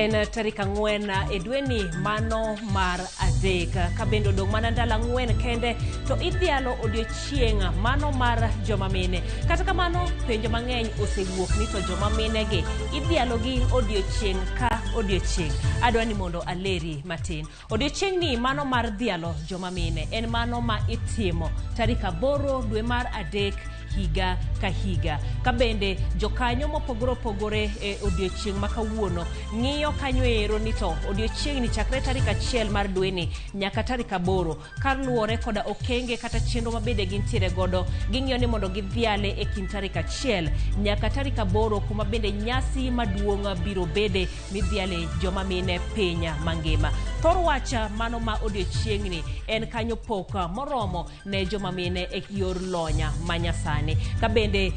En tarik 4 e dwe ni mano mar adek ka bendo dong mana ndalo 4 kende to idhialo odiochieng' mano mar joma mine. Kata kamano penjo mang'eny osewuok ni to joma mine gi idhialo gi odiochieng' ka odiochieng'. Adwa ni mondo aleri matin. Odiochieng' ni mano mar dhialo joma mine en mano ma itimo tarik 8 dwe mar adek higa ka higa. Ka bende jokanyo mopogore opogore e odiochieng' ma kawuono ng'iyo kanyo ero ni to odiochieng' ni chakre tarik 1 mar dwe ni nyaka tarik 8 kar luwore koda okenge kata chenro mabede gintiere godo. Ging'iyo ni mondo gidhiale e kind tarik 1 nyaka tarik 8 kuma bende nyasi maduong' biro bede midhiale joma mine piny mangima. Thor wacha mano ma odiochieng' ni en kanyo pok moromo ne joma mine e yor lonya manyasani. Ka bende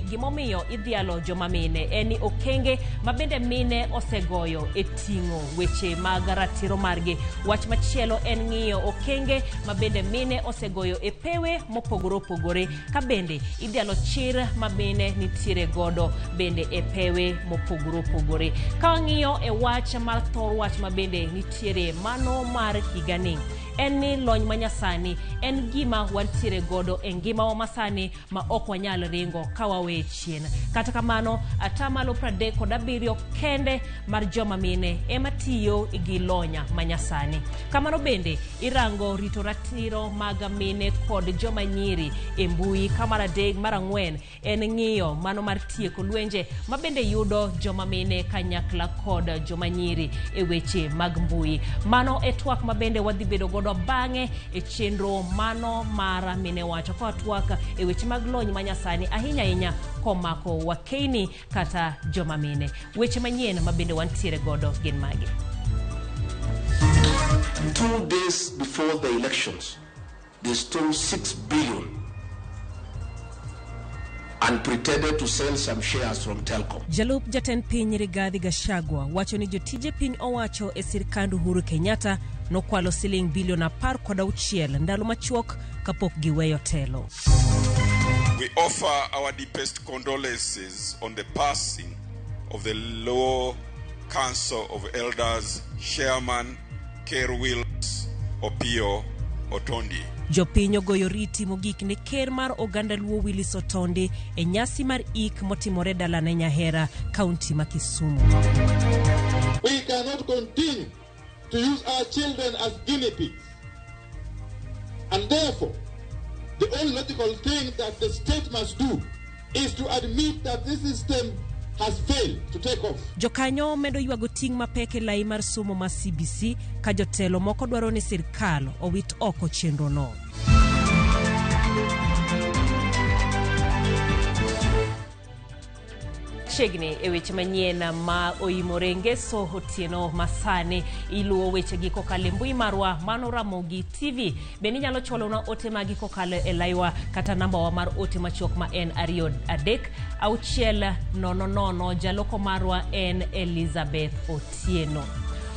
gimomiyo idhialo joma mine en ni okenge ma bende mine osegoyo e ting'o weche mag ratiro margi. Wach machielo en ng'iyo okenge ma bende mine osegoyo e pewe mopogore opogore. Ka bende idhialo chir ma mine nitiere godo bende e pewe mopogore opogore. Ka ng'iyo e wach mar thor wach ma bende nitiere mano mar higani en ni lony manyasani en gima wantiere godo e ngima wa masani ma ok wanyal ringo ka wawe chien. Kata kamano atamalo 37 kende mar joma mine ema tiyo gi lonya manyasani. Kamano bende irango rito ratiro mag mine kod joma nyiri e mbui. Kamar 4 en ng'iyo mano mar tieko lwenje ma bende yudo joma mine kanyakla kod joma nyiri e weche mag mbui. Mano e twak ma bende wadhi bedo godo bang'e e chenro mano mar mine wacho ka twak e weche mag lony manyasani ahinya komako wakeini kata joma mine. Weche manyien ma bende wantiere godo gin magi. 2 days before the elections, they stole 6 billion and pretended to sell some shares from Telkom. Jalup Jaten Piny Rigathi Gachagua wacho ni jotije piny owacho e sirkand Uhuru Kenyatta nokwalo siling bilion 16 ndalo machuok kapok giweyo telo. We offer our deepest condolences on the passing of the Law Council of Elders Chairman Wills Opio Otondi. Jopiny ogoyo riti mogik ne ker mar oganda Luo Willis Otondi e nyasi mar ik motimore dalane Nyahera, kaunti ma Kisumu. We cannot continue to use our children as guinea pigs. And therefore, the only logical thing that the state must do is to admit that this system has failed to take off. Jokanyo medo yuago ting' mapek e lai mar somo ma CBC ka jotelo moko dwaro ni sirkal owit oko chenro no. Chegni e weche manyien ma OIMORE ngeso otieno masani iluo weche gi kokale mbui marwa mano Ramogi TV. Bende nyalo chwalo na ote magi kokale e laiwa kata namba wa mar ote machok ma en 23 jaloko marwa en Elizabeth Otieno.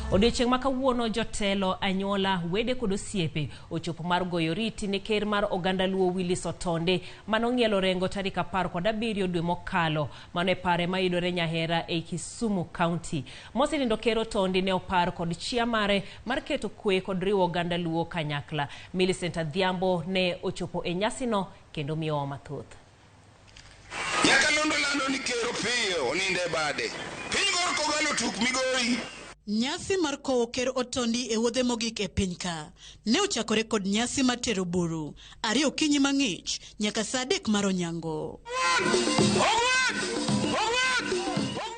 Odiochieng' ma kawuono jotelo anyola wede kod osiepe ochopo mar goyo riti ne ker mar oganda Luo Willis Otonde manong'ielo rengo tarik 17 dwe mokalo mano e pare mayudore Nyahera e Kisumu County. Mosenindo ker Otonde ne opar kod chia mare mar keto kwe kod riwo oganda Luo kanyakla. Millicent Adhiambo ne ochopo e nyasi no kendo miyo mathoth. Nyaka londo lando ni ker Opio oninde bade. Piny gorko galo tuk migori. Nyasi mar kowo ker Otondi e wuodhe mogik e piny ka ne ochakore kod nyasi mar tero buru 2 okinyi mang'ich nyaka saa 3 mar onyango.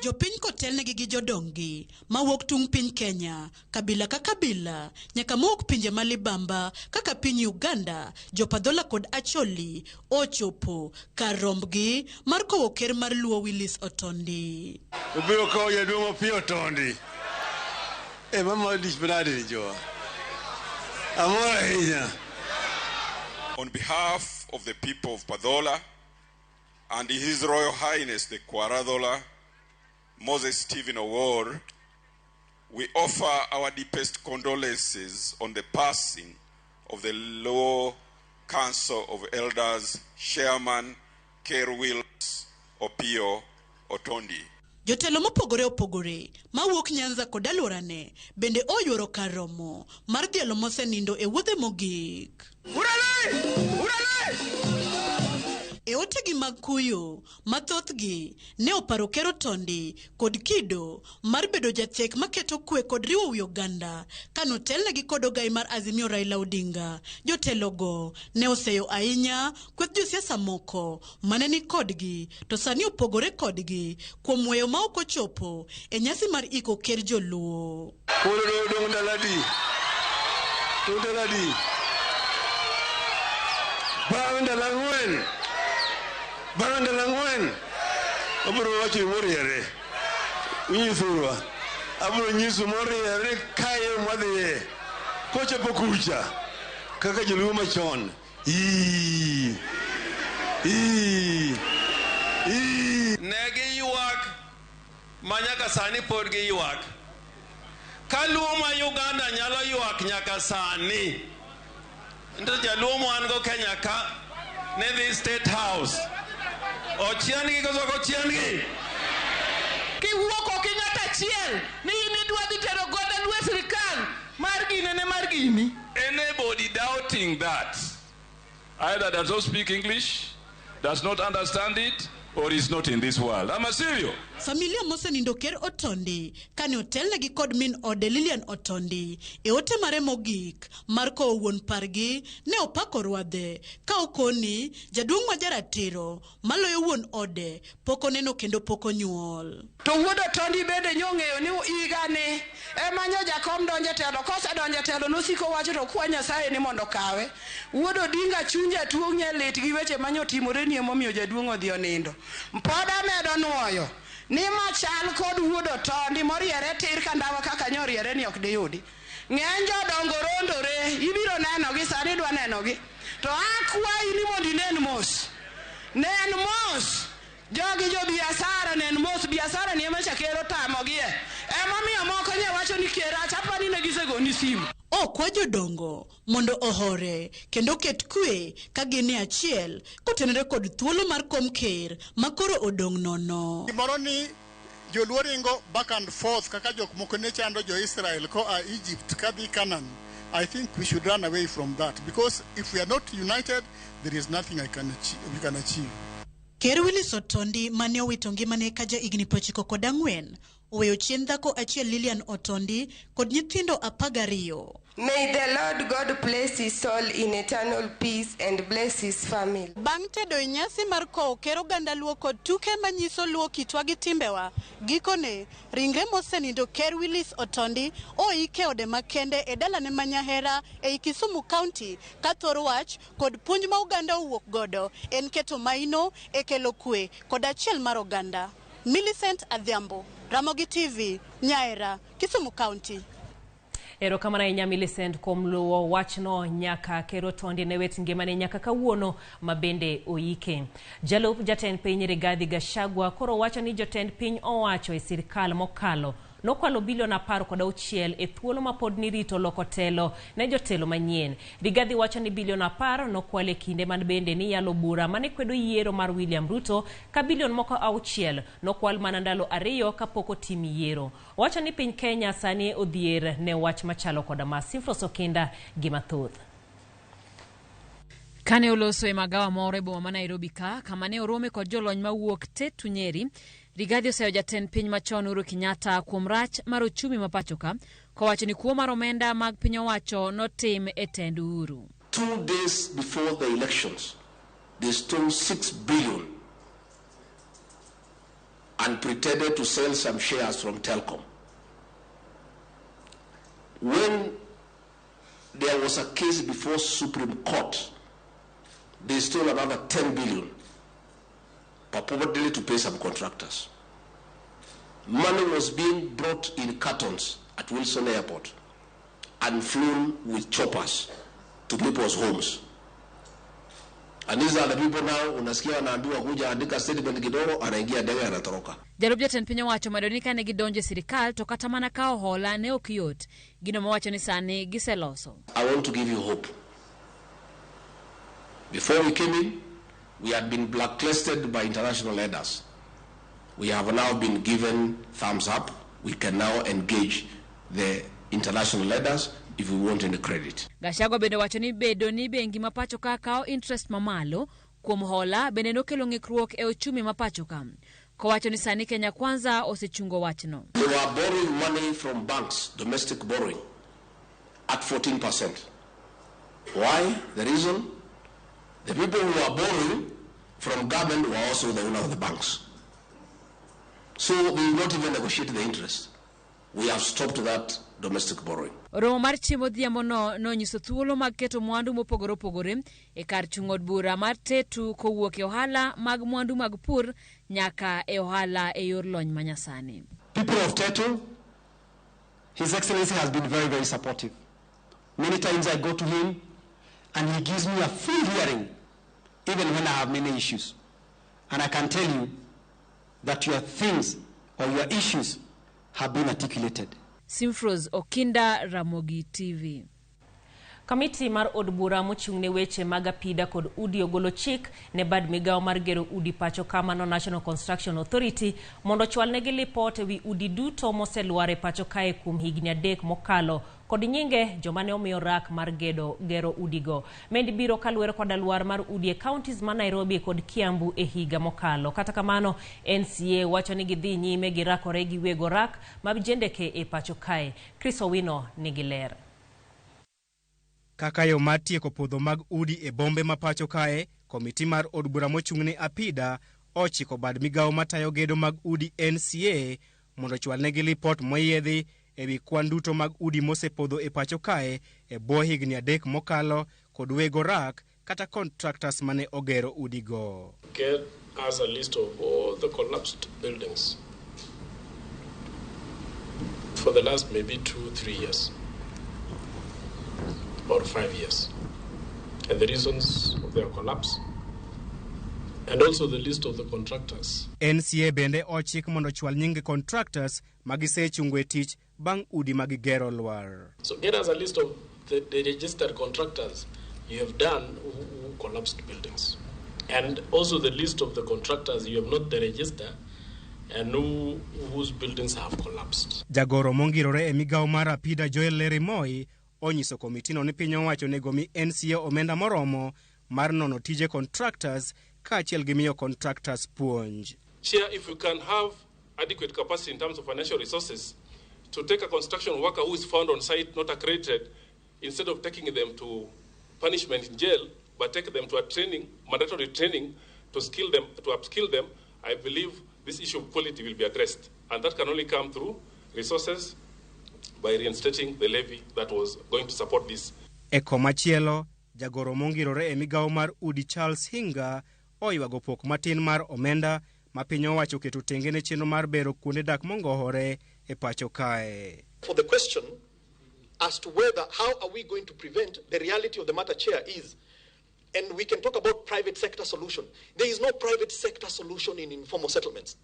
Jopiny kotelnegi gi jodongi mawuok tung piny Kenya, kabila ka kabila nyaka mawuok pinje malibamba kaka piny Uganda, jopadhola kod acholi ochopo kar rombgi mar kowo ker mar Luo Willis Otondi. Obiro kowo jaduong' Opio Otondi. Mama disbrade jo. Amora hinya. On behalf of the people of Padhola and His Royal Highness the Kwaradhola Moses Stephen Owor, we offer our deepest condolences on the passing of the Law Council of Elders Chairman Wills Opio Otondi. Jotelo mopogore opogore mawuok Nyanza kod alworane bende oyuoro kar romo mar dhialo mosenindo e wuodhe mogik. E otegi mag kuyo, mathothgi ne oparo Ker Otondi kod kido mar bedo jathek maketo kwe kod riwo wi oganda kanotelnegi kod ogai mar Azimio Raila Odinga. Jotelogo ne oseyo ahinya kweth josiasa moko mane ni kodgi to sani opogore kodgi kuom weyo ma ok ochopo e nyasi mar iko ker joluo. Banda langwen aburo wacho moriere unyithurwa aburo nyisu moriere kaye mwadhiye kocha pokucha kaka joluo machon negi yuak manyaka sani pod gi yuak kaluo ma Uganda nyalo yuak nyaka sani nto jaluo mwan go Kenya ka ne the State House ochiangi koso kochiangi kiwuoko kinyata chiel ni dwa dhi tero goda lwe sirikal mar gine ne mar gini. Anybody doubting that either does not speak English, does not understand it, or is not in this world. I'm a serious. Familia mosenindo Ker Otondi kane otelnegi kod min ode Lilian Otondi e ote mare mogik mar kowo wuon pargi ne opako rwadhe ka okoni jaduong' ma jaratiro maloyo wuon ode poko neno kendo poko nyuol. To wuod Otondi bende nyong'eyo ni igani ema nyo jakom donje telo kose donje telo nosiko wacho to kwa Nyasaye ni mondo kawe. Wuod Odinga chunja tuong' nye lit gi weche manyotimore ni emomiyo jaduong' odhi onindo. Mpoda medo nuoyo ni machal kod wuod Otondi moriere tir kandawa kaka nyoriere ni ok diyudi. Ng'eny jodongo rondore ibiro nenogi sani dwa nenogi to akwayi ni mondo inen mos. Nen mos jogi jo biasara nen mos biasara ni ema chakero tamogie emomiyo moko nye wacho ni kera chapani ne gisegoni simu. Okwa jodongo mondo ohore kendo ket kwe ka gin e achiel kotenore kod thuolo mar kom ker makoro odong' nono. Moro ni joluo ringo back and forth kaka jok moko ne chando jo Israel ko a Egypt kadhi Canaan. I think we should run away from that because if we are not united there is nothing we can achieve. Ker Willis Otondi mane owito ngimane ka ja higni 94 oweyo chien dhako achiel Lilian Otondi kod nyithindo 12. May the Lord God bless his soul in eternal peace and bless his family. Bang' tedo e nyasi mar kowo ker oganda luo kod tuke manyiso luo kitwa gi timbewa, gikone ringre mosenindo Ker Willis Otondi oike ode makende e dalane manyahera e Kisumu County ka thor wach kod puonj ma oganda owuok godo en keto maino e kelo kwe kod achiel mar oganda. Millicent Adhiambo, Ramogi TV, Nyaera, Kisumu County. Erokamano ahinya Millicent kuom luwo wachno nyaka Ker Otondi ne wet ngimane nyaka kawuono mabende oike. Jalup jatend piny Rigathi Gachagua koro wacho ni jotend piny owacho e sirikal mokalo nokwalo bilion 16 e thuolo ma pod ni rito loko telo ne jotelo manyien. Rigathi wacho ni bilion 10 nokwale kinde man bende ni yalo bura mane kwedo yiero mar William Ruto ka bilion moko 6 nokwal mana ndalo 2 kapok otim yiero. Wacho ni piny Kenya sani odhier ne wach machalo koda ma Sifros Okinda gi mathoth. Kane oloso e magawa moro e boma ma Nairobi kama ne orome kod jolony mawuok Tetu Nyeri, Rigathi oseyo jatend piny machon Uhuru Kenyatta kuom rach mar ochumi ma pacho ka, kowacho ni kuo mar omenda mag piny owacho notim e tend Uhuru. 2 days before the elections, they stole 6 billion and pretended to sell some shares from Telcom. When there was a case before Supreme Court, they stole another 10 billion, purportedly to pay some contractors. Money was being brought in cartons at Wilson Airport and flown with choppers to people's homes. And these are the people now, unasikia wanaambiwa kuja andika statement kidogo, anaingia ndege anatoroka. Jalup jatend piny owacho madoni kane gidonje sirikal to kata mana kao hola ne ok yot. Gino mowacho ni sani giseloso. I want to give you hope. Before we came in, we had been blacklisted by international leaders. We have now been given thumbs up. We can now engage the international lenders if we want any credit. Gachagua bende wacho ni bedo ni bengi ma pacho ka kao interest mamalo kuom hola bende nokelo ng'ikruok e ochumi ma pacho ka. Kowacho ni sani Kenya Kwanza osechungo wachno. They were borrowing money from banks, domestic borrowing, at 14%. Why? The reason? The people who are borrowing from government were also the owner of the banks. So we will not even negotiate the interest. We have stopped that domestic borrowing. Romo mar chiemo dhiambo no nyiso thuolo mag keto mwandu mopogore opogore e kar chung od bura mar Tetu kowuok e ohala mag mwandu mag pur nyaka e ohala e yor lony manyasani. People of Tetu, His Excellency has been very, very supportive. Many times I go to him and he gives me a full hearing even when I have many issues. And I can tell you that your things or your issues have been articulated. Simfros Okinda, Ramogi TV. Kamiti mar od bura mochung'ne weche mag apida kod udi ogolo chik ne bad migawo mar gero udi pacho kamano National Construction Authority mondo chwalnegi lipot ewi udi duto moseluare pacho kae kuom higni 3 mokalo kod nyinge joma ne omiyo rak mar gero udigo. Mendi biro kaluwore kod alwar mar udi e counties ma Nairobi kod Kiambu e higa mokalo. Kata kamano NCA wacho ni gidhi nyime gi rakore gi wego rak mag jendeke e pacho kae. Chris Owino nigi ler. Kaka yo mar tieko podho mag udi e bombe ma pacho kae, komiti mar od bura mochung'ne apida ochiko bad migawo matayo gedo mag udi NCA mondo chwalnegi lipot moyiedhi ewi kwan duto mag udi mosepodho e pacho kae e bwo higni 3 mokalo kod wego rak kata contractors mane ogero udigo. Get us a list of all the collapsed buildings for the last maybe 2-3 years. Or 5 years, and the reasons of their collapse, and also the list of the contractors. NCA bende ochik mondo chwal nyinge contractors magisechungo e tich bang' udi magigero lwar. So get us a list of the registered contractors you have done who collapsed buildings, and also the list of the contractors you have not registered and whose buildings have collapsed. Jagoro mongirore e migawo mar apida Joel Lerimoi onyiso komitino ni piny owacho nego mi NCA omenda moromo mar nono tije contractors kaachiel gi miyo contractors puonj. Chair, if you can have adequate capacity in terms of financial resources to take a construction worker who is found on site not accredited, instead of taking them to punishment in jail, but take them to a training, mandatory training, to skill them, to upskill them, I believe this issue of quality will be addressed. And that can only come through resources by reinstating the levy that was going to support this. E komachielo, jagoro mongirore e migawo mar udi Charles Hinga oywago pok matin mar omenda ma piny owacho keto tenge ne chenro mar bero kuonde dak mongohore e pacho kae. For the question as to whether how are we going to prevent, the reality of the matter, Chair, is, and we can talk about private sector solution. There is no private sector solution in informal settlements.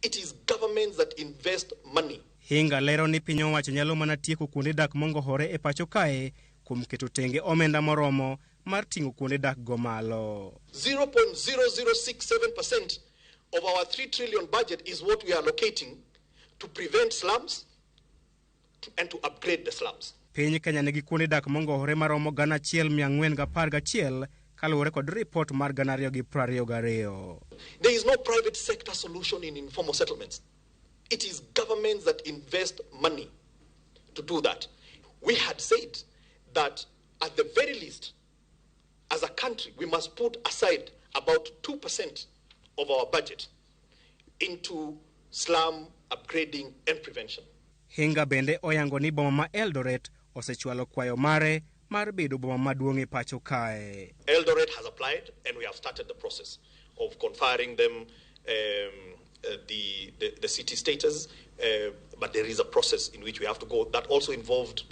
It is governments that invest money. Hinga lero ni piny owacho nyalo mana tieko kuonde dak mongohore e pacho kae kuom keto tenge omenda moromo mar ting'o kuonde dak go malo. 0.0067% of our 3 trillion budget is what we are allocating to prevent slums and to upgrade the slums. Piny Kenya nigi kuonde dak mongohore maromo 1,411 kaluwore kod report mar 2022. There is no private sector solution in informal settlements. It is governments that invest money to do that. We had said that at the very least, as a country, we must put aside about 2% of our budget into slum upgrading and prevention. Hinga bende oyango ni boma ma Eldoret osechwalo kwayo mare mar bedo boma maduong' e pacho kae. Eldoret has applied and we have started the process of conferring them the city status, but there is a process in which we have to go that also involves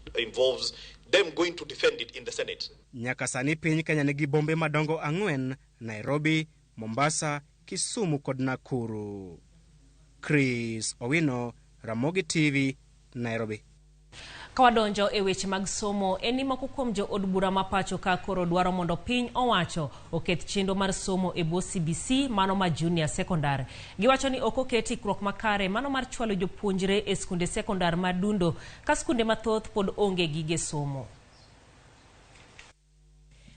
them going to defend it in the Senate. Nyaka sani piny Kenya nigi bombe madongo 4: Nairobi, Mombasa, Kisumu kod Nakuru. Chris Owino, Ramogi TV, Nairobi. Kawadonjo e weche mag somo, eni moko kuom jo od bura ma pacho ka koro dwaro mondo piny owacho oket chenro mar somo e bo CBC mano ma junior secondary. Giwacho ni ok oket ikruok makare mano mar chwalo jopuonjre e skunde secondary madundo ka skunde mathoth pod onge gige somo.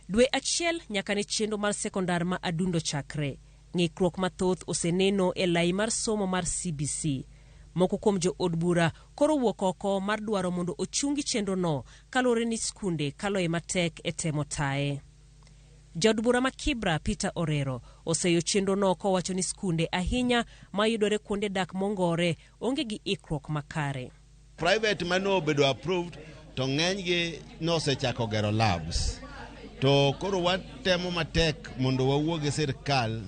Dwe achiel nyaka ne chenro mar secondary ma adundo chakre. Ng'ikruok mathoth oseneno e lai mar somo mar CBC. Moko kuom jo od bura koro wuok oko mar dwaro mondo ochungi chenro no kalore ni skunde kaloe matek e temo tae. Jod bura ma Kibra Peter Orero oseyo chenro no kowacho ni skunde ahinya mayudore kuonde dak mongore onge gi ikruok makare. Private mano bedo approved to ng'enygi nosechako gero labs. To koro watemo matek mondo wawuog e sirkal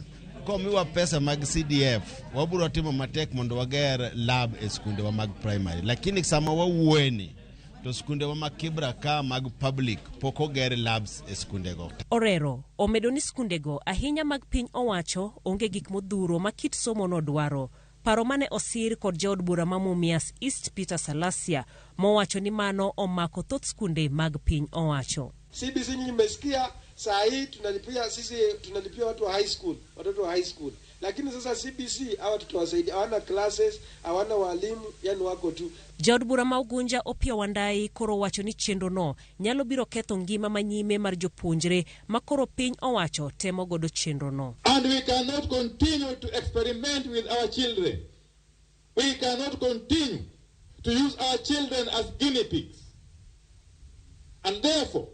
komiwa pesa mag CDF waburo timo matek mondo wager lab e skunde wa mag primary, lakini sama wawueni to skunde wa mag Kibra ka mag public poko ger labs e skunde go. Orero omedo ni skunde go ahinya mag piny owacho onge gik modhuro ma kit somo no dwaro. Paro mane osir kod jaod bura ma Mumias East Peter Salasia mowacho ni mano omako thoth skunde mag piny owacho. CBC nyinyi mmesikia saa hii tunalipia watu wa high school, watoto wa high school. Lakini sasa CBC hawa tutawasaidia, hawana classes, hawana walimu, yani wako tu. Jaod bura ma Ugunja Opia Wandai koro wacho ni chenro no nyalo biro ketho ngima manyime mar jopuonjre makoro piny owacho temo godo chenro no. And we cannot continue to experiment with our children. We cannot continue to use our children as guinea pigs. And therefore,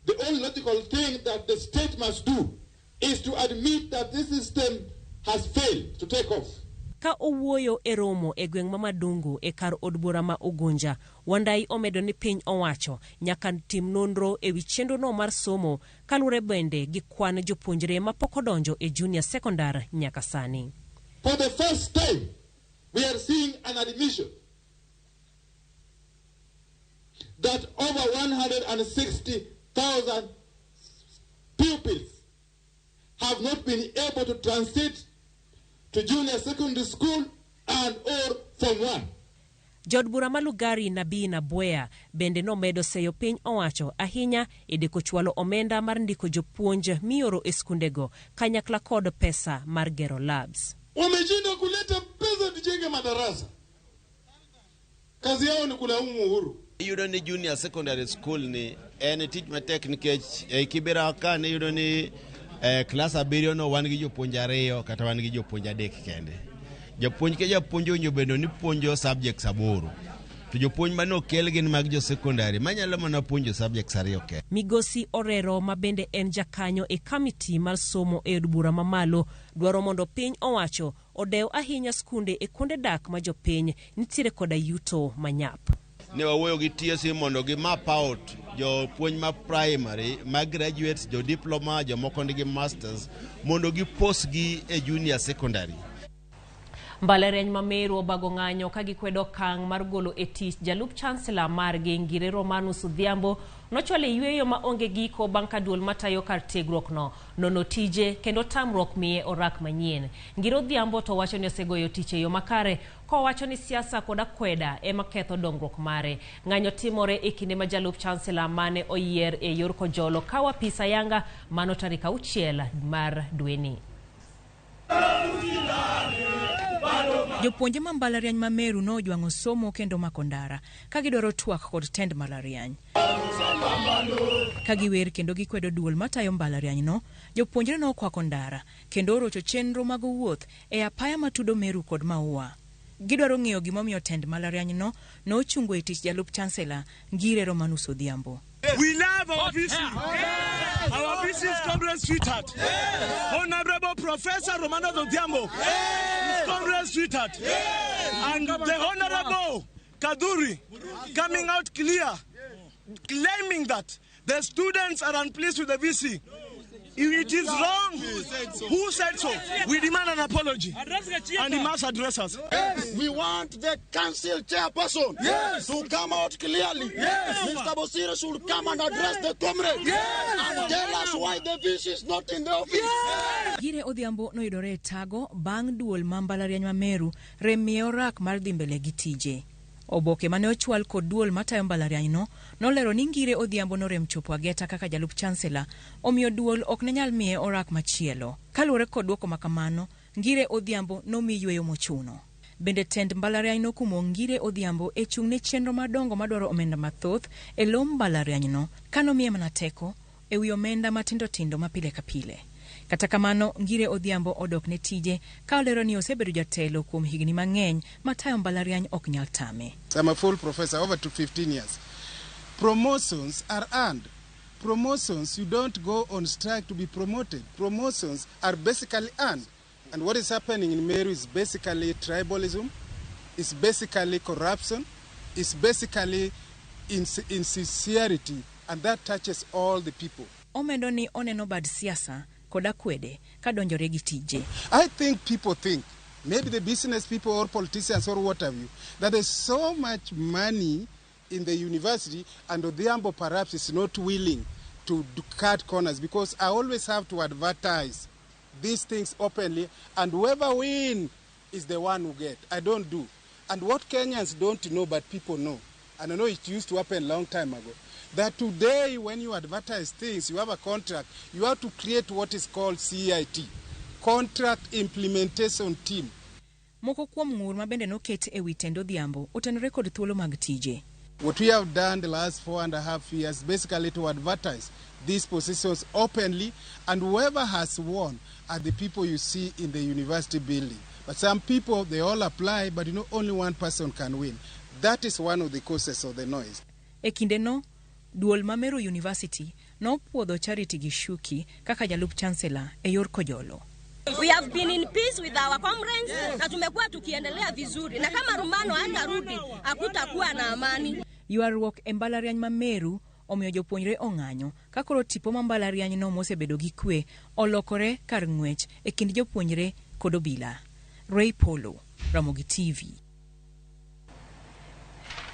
the only logical thing that the state must do is to admit that this system has failed to take off. Ka owuoyo e romo e gweng' ma Madungu e kar od bura ma Ugunja, Wandai omedo ni piny owacho nyaka tim nonro e wi chenro no mar somo kalure bende gi kwan jopuonjre ma pok odonjo e junior secondary nyaka sani. For the first time, we are seeing an admission that over 160,000 pupils have not been able to transit to junior secondary school and or Form 1. Jod bura ma Lugari Nabii Nabwea bende nomedo seyo piny owacho ahinya e deko chwalo omenda mar ndiko jopuonj mioro e skundego kanyakla kod pesa mar gero labs. Wameshinda kuleta pesa tujenge madarasa. Kazi yao ni kulaumu Uhuru. Yudo ni junior secondary school ni tich matek nikech Kibera ka ne yudo ni class abiriyo no wan gi jopuonj ariyo kata wan gi jopuonj adek kende. Japuonj ke japuonj onyo bendo ni puonjo subjects aboro. To jopuonj mano kel gin mag jo secondary manyalo mana puonjo subjects ariyo ke. Migosi Orero ma bende en jakanyo e committee mar somo e od bura mamalo dwaro mondo piny owacho odew ahinya skunde e kuonde dak ma jopiny nitiere koda yuto manyap. Ne wawuoyo gi TSC mondo gi map out jo puonj ma primary, ma graduates, jo diploma, jo moko nigi masters mondo gi post gi e junior secondary. Mbalariany ma Meru obago ng'anyo ka gikwedo kang' mar golo e tich jalup chancellor margi Ngire Romanus Odhiambo nochwalo yweyo ma onge giko bang' ka duol matayo kar tiegruok no nono tije kendo tamruok miye orak manyien. Ngire Odhiambo to wacho ni osegoyo tich e yo makare kowacho ni siasa koda kweda ema ketho dongruok mare. Ng'anyo timore e kinde ma jalup chancellor mane oyier e yor kojolo kawa pisa yanga mano tarik 6 mar dweni. Jopuonje ma mbalariany ma Meru no jwang'o somo kendo makondara ka gidwaro twak kod tend mbalariany. Ka giwer kendo gikwedo duol matayo mbalariany no, jopuonjre no kwako ndara kendo orocho chenro mag wuoth e apaya matudo Meru kod Maua. Gidwaro ng'iyo gimomiyo tend mbalariany no ochungo e tich jalup chancellor Ngire Romanus Odhiambo. We love our VC. Our VC is Congress sweetheart. Honorable Professor Romanus Odhiambo is Congress sweetheart. And the Honorable Kaduri coming out clear, claiming that the students are unpleased with the VC. It is wrong. Who said so? We demand an apology. And he must address us. Yes. We want the council chairperson to come out clearly. Mr. Bosire should come and address the comrades and tell us why the VC is not in the office. Ngire Odhiambo noyudore tago bang' duol ma mbalariany ma Meru remiye orak mar dhi mbele gi tije. Oboke mane ochwal kod duol matayo mbalarianyno nolero ni Ngire Odhiambo norem chopo Ageta kaka jalup chancellor, omiyo duol ok ne nyal miye orak machielo. Kaluwore kod duoko makamano, Ngire Odhiambo nomi yweyo mochuno. Bende tend mbalarianyno kumo Ngire Odhiambo e chung' ne chenro madongo madwaro omenda mathoth e lo mbalarianyno, kanomiye mana teko e wi omenda matindo tindo mapile ka pile. Kata kamano, Ngire Odhiambo odok ne tije ka olero ni osebedo jatelo kuom higni mang'eny matayo mbalariany ok nyal tame. I'm a full professor over to 15 years. Promotions are earned. Promotions, you don't go on strike to be promoted. Promotions are basically earned. And what is happening in Meru is basically tribalism, it's basically corruption, it's basically insincerity, and that touches all the people. Omedo ni oneno bad siasa koda kwede kadonjore gi tije. I think people think, maybe the business people or politicians or what have you, that there's so much money in the university and Odhiambo perhaps is not willing to cut corners, because I always have to advertise these things openly, and whoever wins is the one who gets. I don't do. And what Kenyans don't know, but people know, and I know it used to happen a long time ago, that today when you advertise things, you have a contract, you have to create what is called CIT, Contract Implementation Team. Moko kuom ng'ur ma bende noket e wi tend Odhiambo otenore kod thuolo mag tije. What we have done the last 4.5 years basically to advertise these positions openly, and whoever has won are the people you see in the university building. But some people, they all apply, but you know, only one person can win. That is one of the causes of the noise. E kinde no, duol ma Meru University no puodho Charity Gishuki kaka jalup chancellor e yor kojolo. We have been in peace with our comrades na tumekuwa tukiendelea vizuri, na kama Rumano anarudi hakutakuwa na amani. Ywaruok e mbalariany ma Meru omiyo jopuonjre ong'anyo ka koro tipo ma mbalarianyno mosebedo gi kwe olokore kar ng'wech e kind jopuonjre kod obila. Ray Polo, Ramogi TV.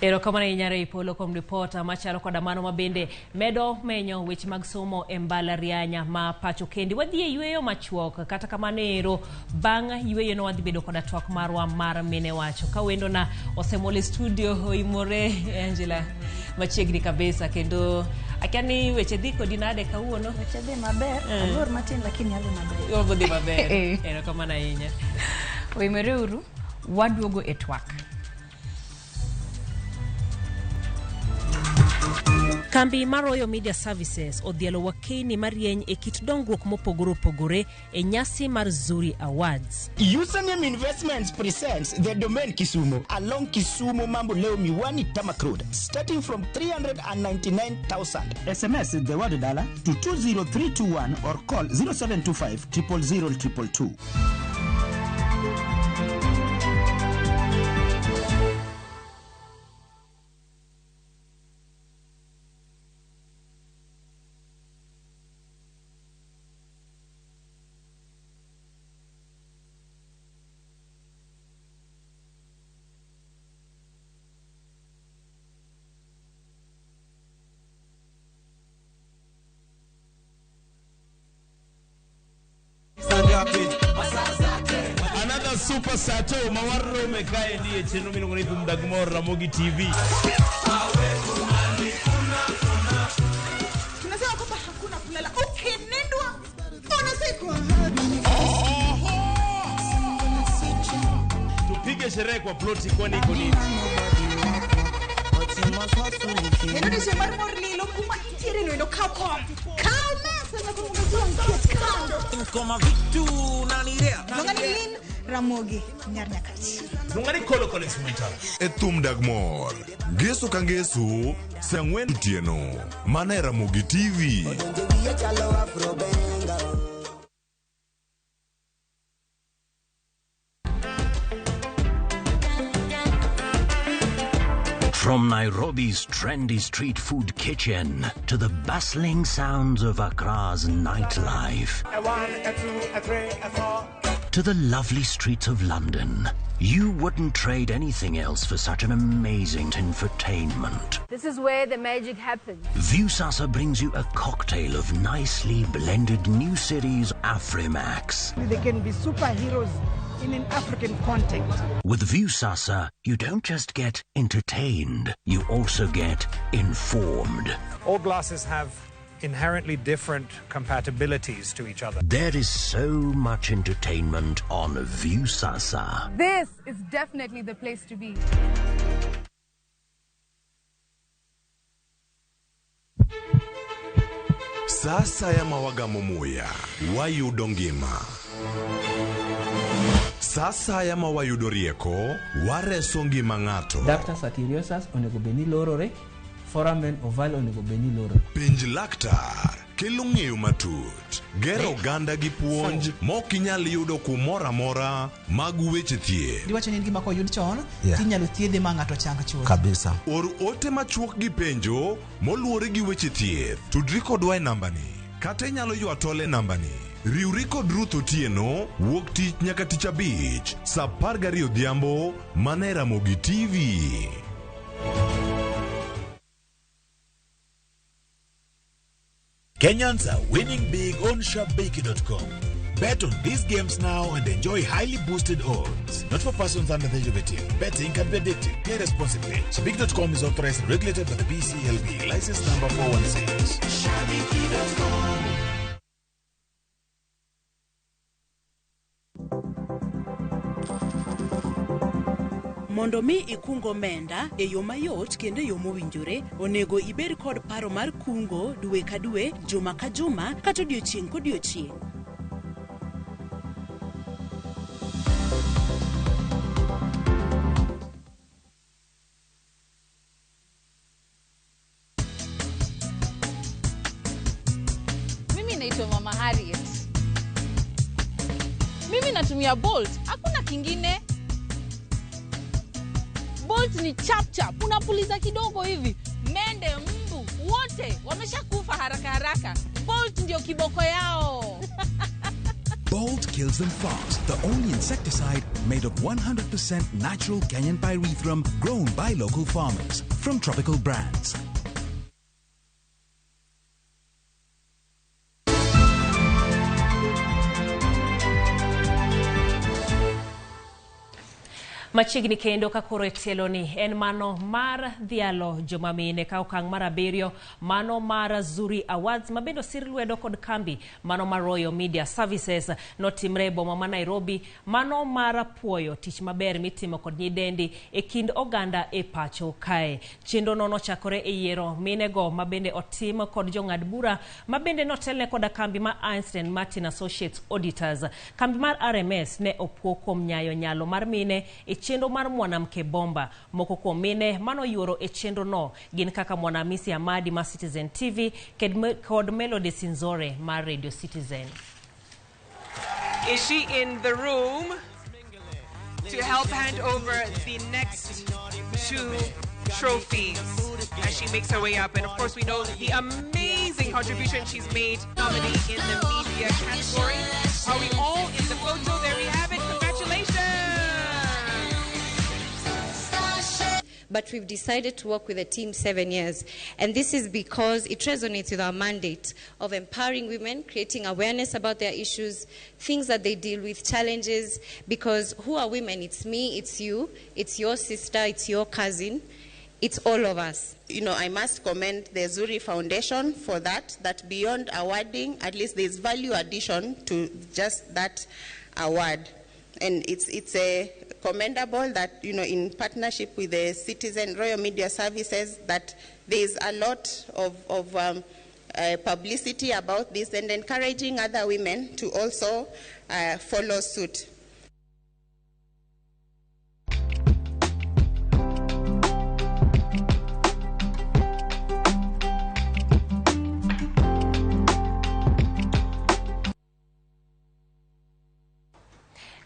Erokamano ahinya Ray Polo kuom ripota machalo koda mano mabende medo menyo weche mag somo e mbalariany ma pacho kendi. Wadhi e yweyo machuok, kata kamano ero bang' yweyo no wadhi bedo koda twak marwa mar mine wacho. Ka wendo na osemole studio OIMORE Angela machiegni kabisa, kendo akiani weche dhi kodi nade kawuono? Weche dhi maber, alwor matin lakini alwor maber. Yo dhi maber. Erokamano ahinya. OIMORE uru waduogo e twak. Kambi mar Royal Media Services odhialo wakeni marieny e kit dongruok mopogore opogore e nyasi mar Zuri Awards. Username Investments presents the domain Kisumu along Kisumu Mambo Leo Miwani Tamak Road, starting from 399,000. SMS the word dollar to 20321 or call 0725 000 222. Another super sato mawarro mekae ndiye cheno mino ngonifu mdagmor Ramogi TV. Tunasema kwamba hakuna kulala. Ukinendwa unasikwa. Tupige sherehe kwa ploti kwani iko nini? Ndio shemar morlilo kuma itire no kako. Kalma sana kwa mzungu Koma vitu nanirea. Nongalin Ramogi nyarnyakati. Nungani kolo instrumental. Etum dagmor. Gesu kangesu sangwen tieno. Mana Ramogi TV. From Nairobi's trendy street food kitchen to the bustling sounds of Accra's nightlife, to the lovely streets of London, you wouldn't trade anything else for such an amazing infotainment. This is where the magic happens. Viusasa brings you a cocktail of nicely blended new series Afrimax. They can be superheroes in an African context. With Viusasa, you don't just get entertained, you also get informed. All glasses have inherently different compatibilities to each other. There is so much entertainment on Viusasa. This is definitely the place to be. Sasa ya mawagamo muya, wayudo ngima. Sasa ya mawayudo rieko, wareso ngima ng'ato. Ductus arteriosus onego beni lorore, foramen oval onego beni lorore. Penj laktar, kelo ng'eyo matut, gero ganda gi puonj, mok inyal yudo kumoro amora mag weche thieth. Diwacho ni gima koyud chon, tinyalo thiedhe ma ng'ato chang chuth. Kabisa. Or ote machuok gi penjo, moluwore gi weche thieth. Tudri kodwa e nambani, kata inyalo ywa tole nambani. Riwri kod Ruth Otieno, wuok tich nyaka tich abich, saa 12 odhiambo, mana e Ramogi TV. Kenyans are winning big on sharpbakey.com. Bet on these games now and enjoy highly boosted odds. Not for persons under the age of 18. Betting can be addictive. Play responsibly. Sharpbakey.com is authorized and regulated by the BCLB. License number 416. Sharpbakey.com. Mondo mi ikungo omenda e yo mayot kendo e yo mowinjore, onego ibed kod paro mar kungo dwe ka dwe, juma ka juma, kata odiochieng' kodiochieng'. Mimi naitwa Mama Harriet. Mimi natumia Bolt, hakuna kingine. Bolt ni chap chap, unapuliza kidogo hivi, mende, mbu, wote wameshakufa haraka haraka. Bolt ndio kiboko yao. Bolt kills them fast. The only insecticide made of 100% natural Kenyan pyrethrum grown by local farmers from tropical brands. Machiegni kendo ka koro tieloni en mano mar dhialo jomamine ka okang' mar 7 mano mar Zuri Awards mabendo sir lwedo kod kambi mano mar Royal Media Services notimre boma ma Nairobi mano mar puoyo tich maber mitimo kod nyidendi e kind oganda e pacho kae. Chenro no nochakore e yiero minego mabende otim kod jong'ad bura mabende notelne kod kambi ma Einstein Martin Associates Auditors. Kambi mar RMS ne opuo kuom nyayo nyalo mar mine e chenro mar mwanamke bomba. Moko kuom mine mano yuoro e chenro no gin kaka Mwanamisi Amadi ma Citizen TV kod Melody Sinzore ma Radio Citizen. Is she in the room to help hand over the next 2 trophies as she makes her way up? And of course we know the amazing contribution she's made nominee in the media category. Are we all in the photo? There we have it. Congratulations. But we've decided to work with the team 7 years. And this is because it resonates with our mandate of empowering women, creating awareness about their issues, things that they deal with, challenges. Because who are women? It's me, it's you, it's your sister, it's your cousin, it's all of us. You know, I must commend the Zuri Foundation for that beyond awarding, at least there's value addition to just that award. And it's a commendable that, you know, in partnership with the Citizen Royal Media Services, that there's a lot of publicity about this and encouraging other women to also follow suit.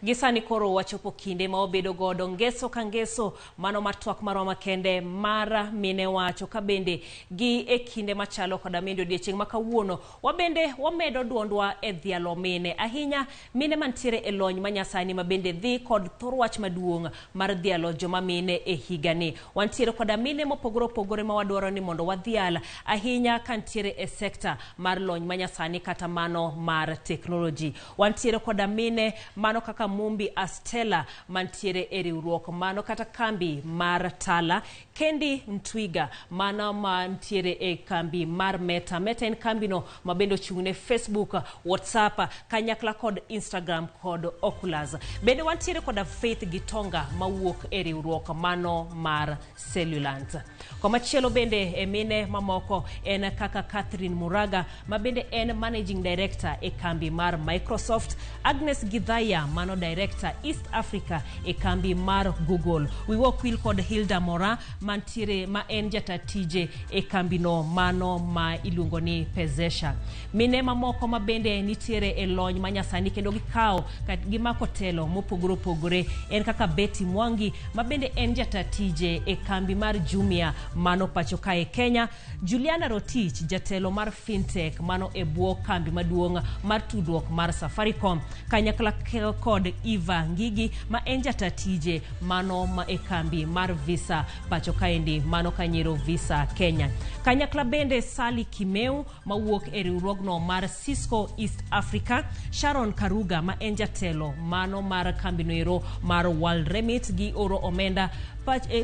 Gisani koro wachopo kinde ma obedo godo ngeso ka ngeso mano matwak maroma kende mara mine wacho ka bende gi e kinde machalo koda mendo odiechieng' ma kawuono wabende wamedo duondwa e dhialo mine ahinya mine mantiere e lony manyasani ma bende dhi kod thorwach maduong' mar dhialo joma mine e higani. Wantiere koda mine mopogore opogore ma wadwaro ni mondo wadhial ahinya kantiere e sekta mar lony manyasani kata mano mar technology. Wantiere koda mine mano kaka Mumbi Astella mantiere e riwruok mano kata kambi mar Tala, Kendi Ntwiga mano mantiere e kambi mar Meta. Meta en kambino mabendo chungne Facebook, WhatsApp, kanyakla kod Instagram kod Oculus. Bende wantiere kod Faith Gitonga mawuok e riwruok mano mar Cellulant. Komachielo bende emine mamoko en kaka Catherine Muraga mabende en Managing Director e kambi mar Microsoft, Agnes Gidhaya mano Director East Africa e kambi mar Google. Wiwuok wil kod Hilda Mora mantiere ma en jatatije e kambino mano ma iluongo ni Pezesha. Mine mamoko mabende nitiere e lony manyasani kendo gikao gimako telo mopogore opogore en kaka Betty Mwangi mabende en jatatije e kambi mar Jumia mano pacho kae Kenya, Juliana Rotich jatelo mar fintech mano e bwo kambi maduong' mar tudruok mar Safaricom, kanyakla kod Eva Ngigi ma en jatatije mano ma e kambi mar Visa pacho kaendi mano Kanyero Visa Kenya. Kanyakla bende Sally Kimeu mawuok e riwruogno mar Cisco East Africa, Sharon Karuga ma en jatelo mano mar kambi noero mar World Remit gi oro omenda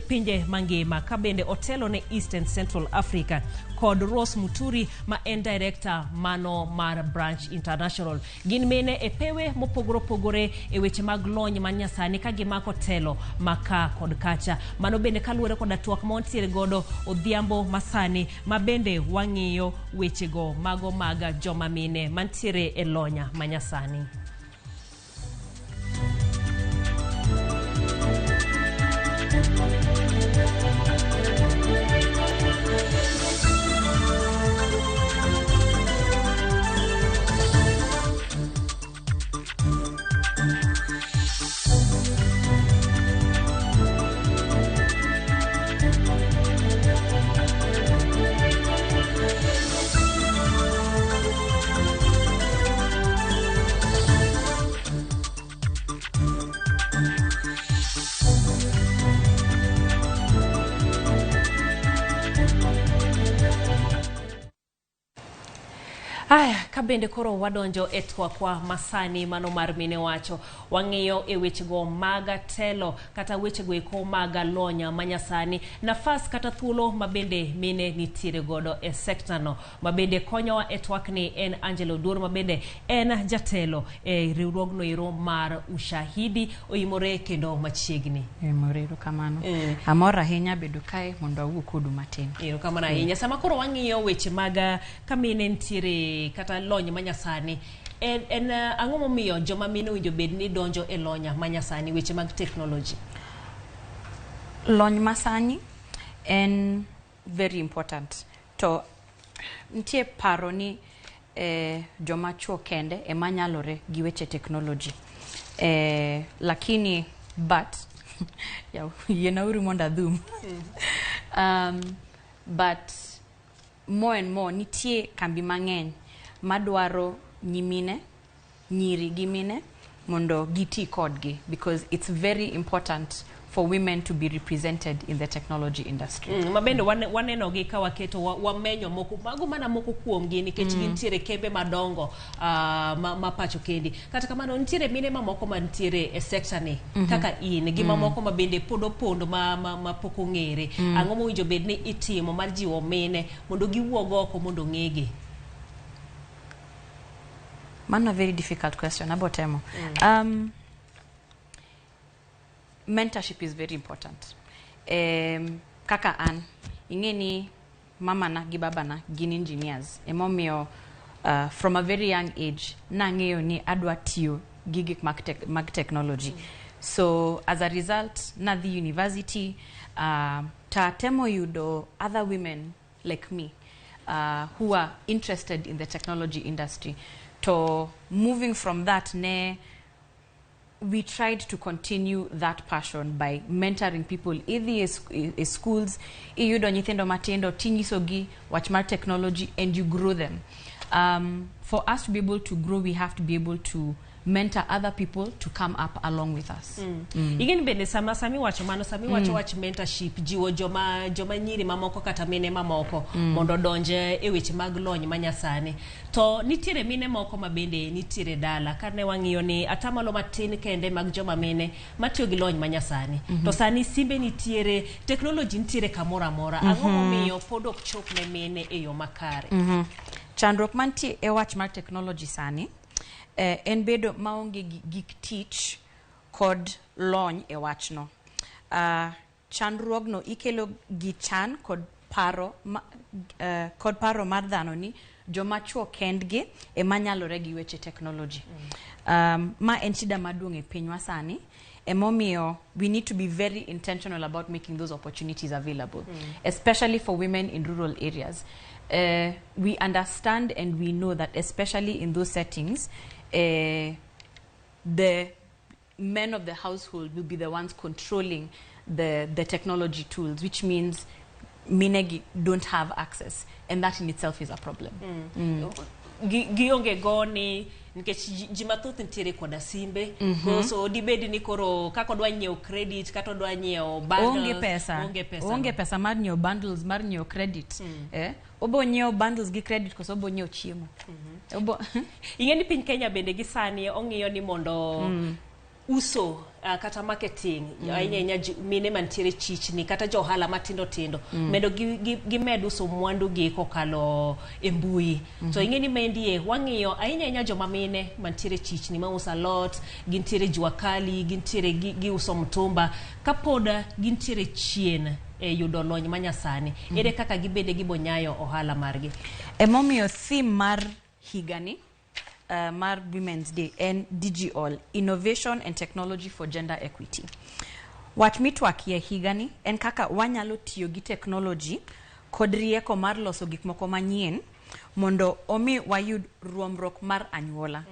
pinje mangima ka bende otelo ne East and Central Africa, kod Rose Muturi ma en director mano mar Branch International. Gin mene e pewe mopogore opogore e weche mag lony manyasani ka gimako telo maka kod kacha. Mano bende kaluwore kod atwak montiere godo odhiambo masani ma bende wang'iyo wechego mago maga joma mine mantiere e lonya manyasani. Kabende koro wadonjo e twakwa masani mano mar mine wacho wang'iyo e wechego maga telo kata wechego eko maga lonya manyasani nafas kata thuolo mabende mine nitiere godo e sektano. Mabende konyowa e twakni en Angelo Dur mabende en jatelo e riwruogno ero mar Ushahidi OIMORE kendo machiegni. OIMORE kamano. Amor ahinya bedo kae mondo awuo kodu matin. Kamano ahinya. Sama koro wang'iyo weche maga kamine nitiere kata lony manyasani en ang'o momiyo joma mine winjo bed ni donjo e lonya manyasani weche mag technology? Lony masani en very important. To ntie paro ni joma chuo kende ema nyalore gi weche technology. Lakini but yenauri monda dhum. But more and more nitie kambi mang'eny madwaro nyimine, nyiri gi mine mondo giti kodgi, because it's very important for women to be represented in the technology industry. Mabende waneno gi ka waketo wamenyo moko mago mana moko kuomgi nikech gintiere kembe madongo mapacho kendi. Kata kamano nitiere mine mamoko mantiere e sector ni kaka in gi mamoko mabende pondo ma poko ng'ere. Ang'o mowinjo bed ni itimo mar jiwo mine mondo giwuog oko mondo ng'egi? Man, a very difficult question. Abotemo. Mentorship is very important. Kaka an, ingeni mama na gi baba na gin engineers. Emomio from a very young age, nangeyo ni adwa tiyo gigik mag technology. So as a result, na the university, ta temo yudo other women like me who are interested in the technology industry. To moving from that, we tried to continue that passion by mentoring people either in schools, iyudo nyithindo matindo tinyisogi wach mar technology and you grow them. For us to be able to grow, we have to be able to mentor other people to come up along with us. Igen bende sami wacho mano sami wacho mentorship jiwo joma nyiri mamoko kata mine mamoko mondo donje e weche mag lony manyasani. To nitiere mine moko mabende nitiere dala karne wang'iyo ni atamalo matin kende mag joma mine matiyo gi lony manyasani. To sani simbe nitiere, technology nitiere kamoro amora. Ang'o momiyo pod ok chop ne mine e yo makare? Chandruok mantie e wach mar technology sani en bedo maonge gik tich kod lony e wachno. Chandruogno ikelo gi chan kod paro mar dhano ni joma chuo kendgi ema nyalore gi weche technology. Ma en shida maduong' e pinywa sani. Emomiyo, we need to be very intentional about making those opportunities available, especially for women in rural areas. We understand and we know that especially in those settings, the men of the household will be the ones controlling the technology tools, which means Minegi don't have access, and that in itself is a problem. Gionge goni nikech jimathuth nitiere koda simbe so dibedi ni koro kako dwa nyiew credit kato dwa nyiew bundles onge pesa mar nyiew bundles mar nyiew credit obo nyiew bundles gi credit koso obo nyiew chiemo ingeni piny Kenya bende gi sani ong'iyo ni mondo uso kata marketing ahinya mine mantiere chichni kata johala matindo medo gimed uso mwandu gi kokalo e mbui. To ingeni mendie wang'iyo ahinya joma mine mantiere chichni ma uso lot, gintiere jua kali, gintiere gi uso mtumba kapoda gintiere chien e yudo lony manyasani. Ere kaka gibede gibonyayo ohala margi. Emomiyo theme mar higani mar Women's Day and Digital Innovation and Technology for Gender Equity. Wach mitwakie higani en kaka wanyalo tiyo gi technology kod rieko mar loso gik moko manyien mondo omi wayud ruomruok mar anyuola.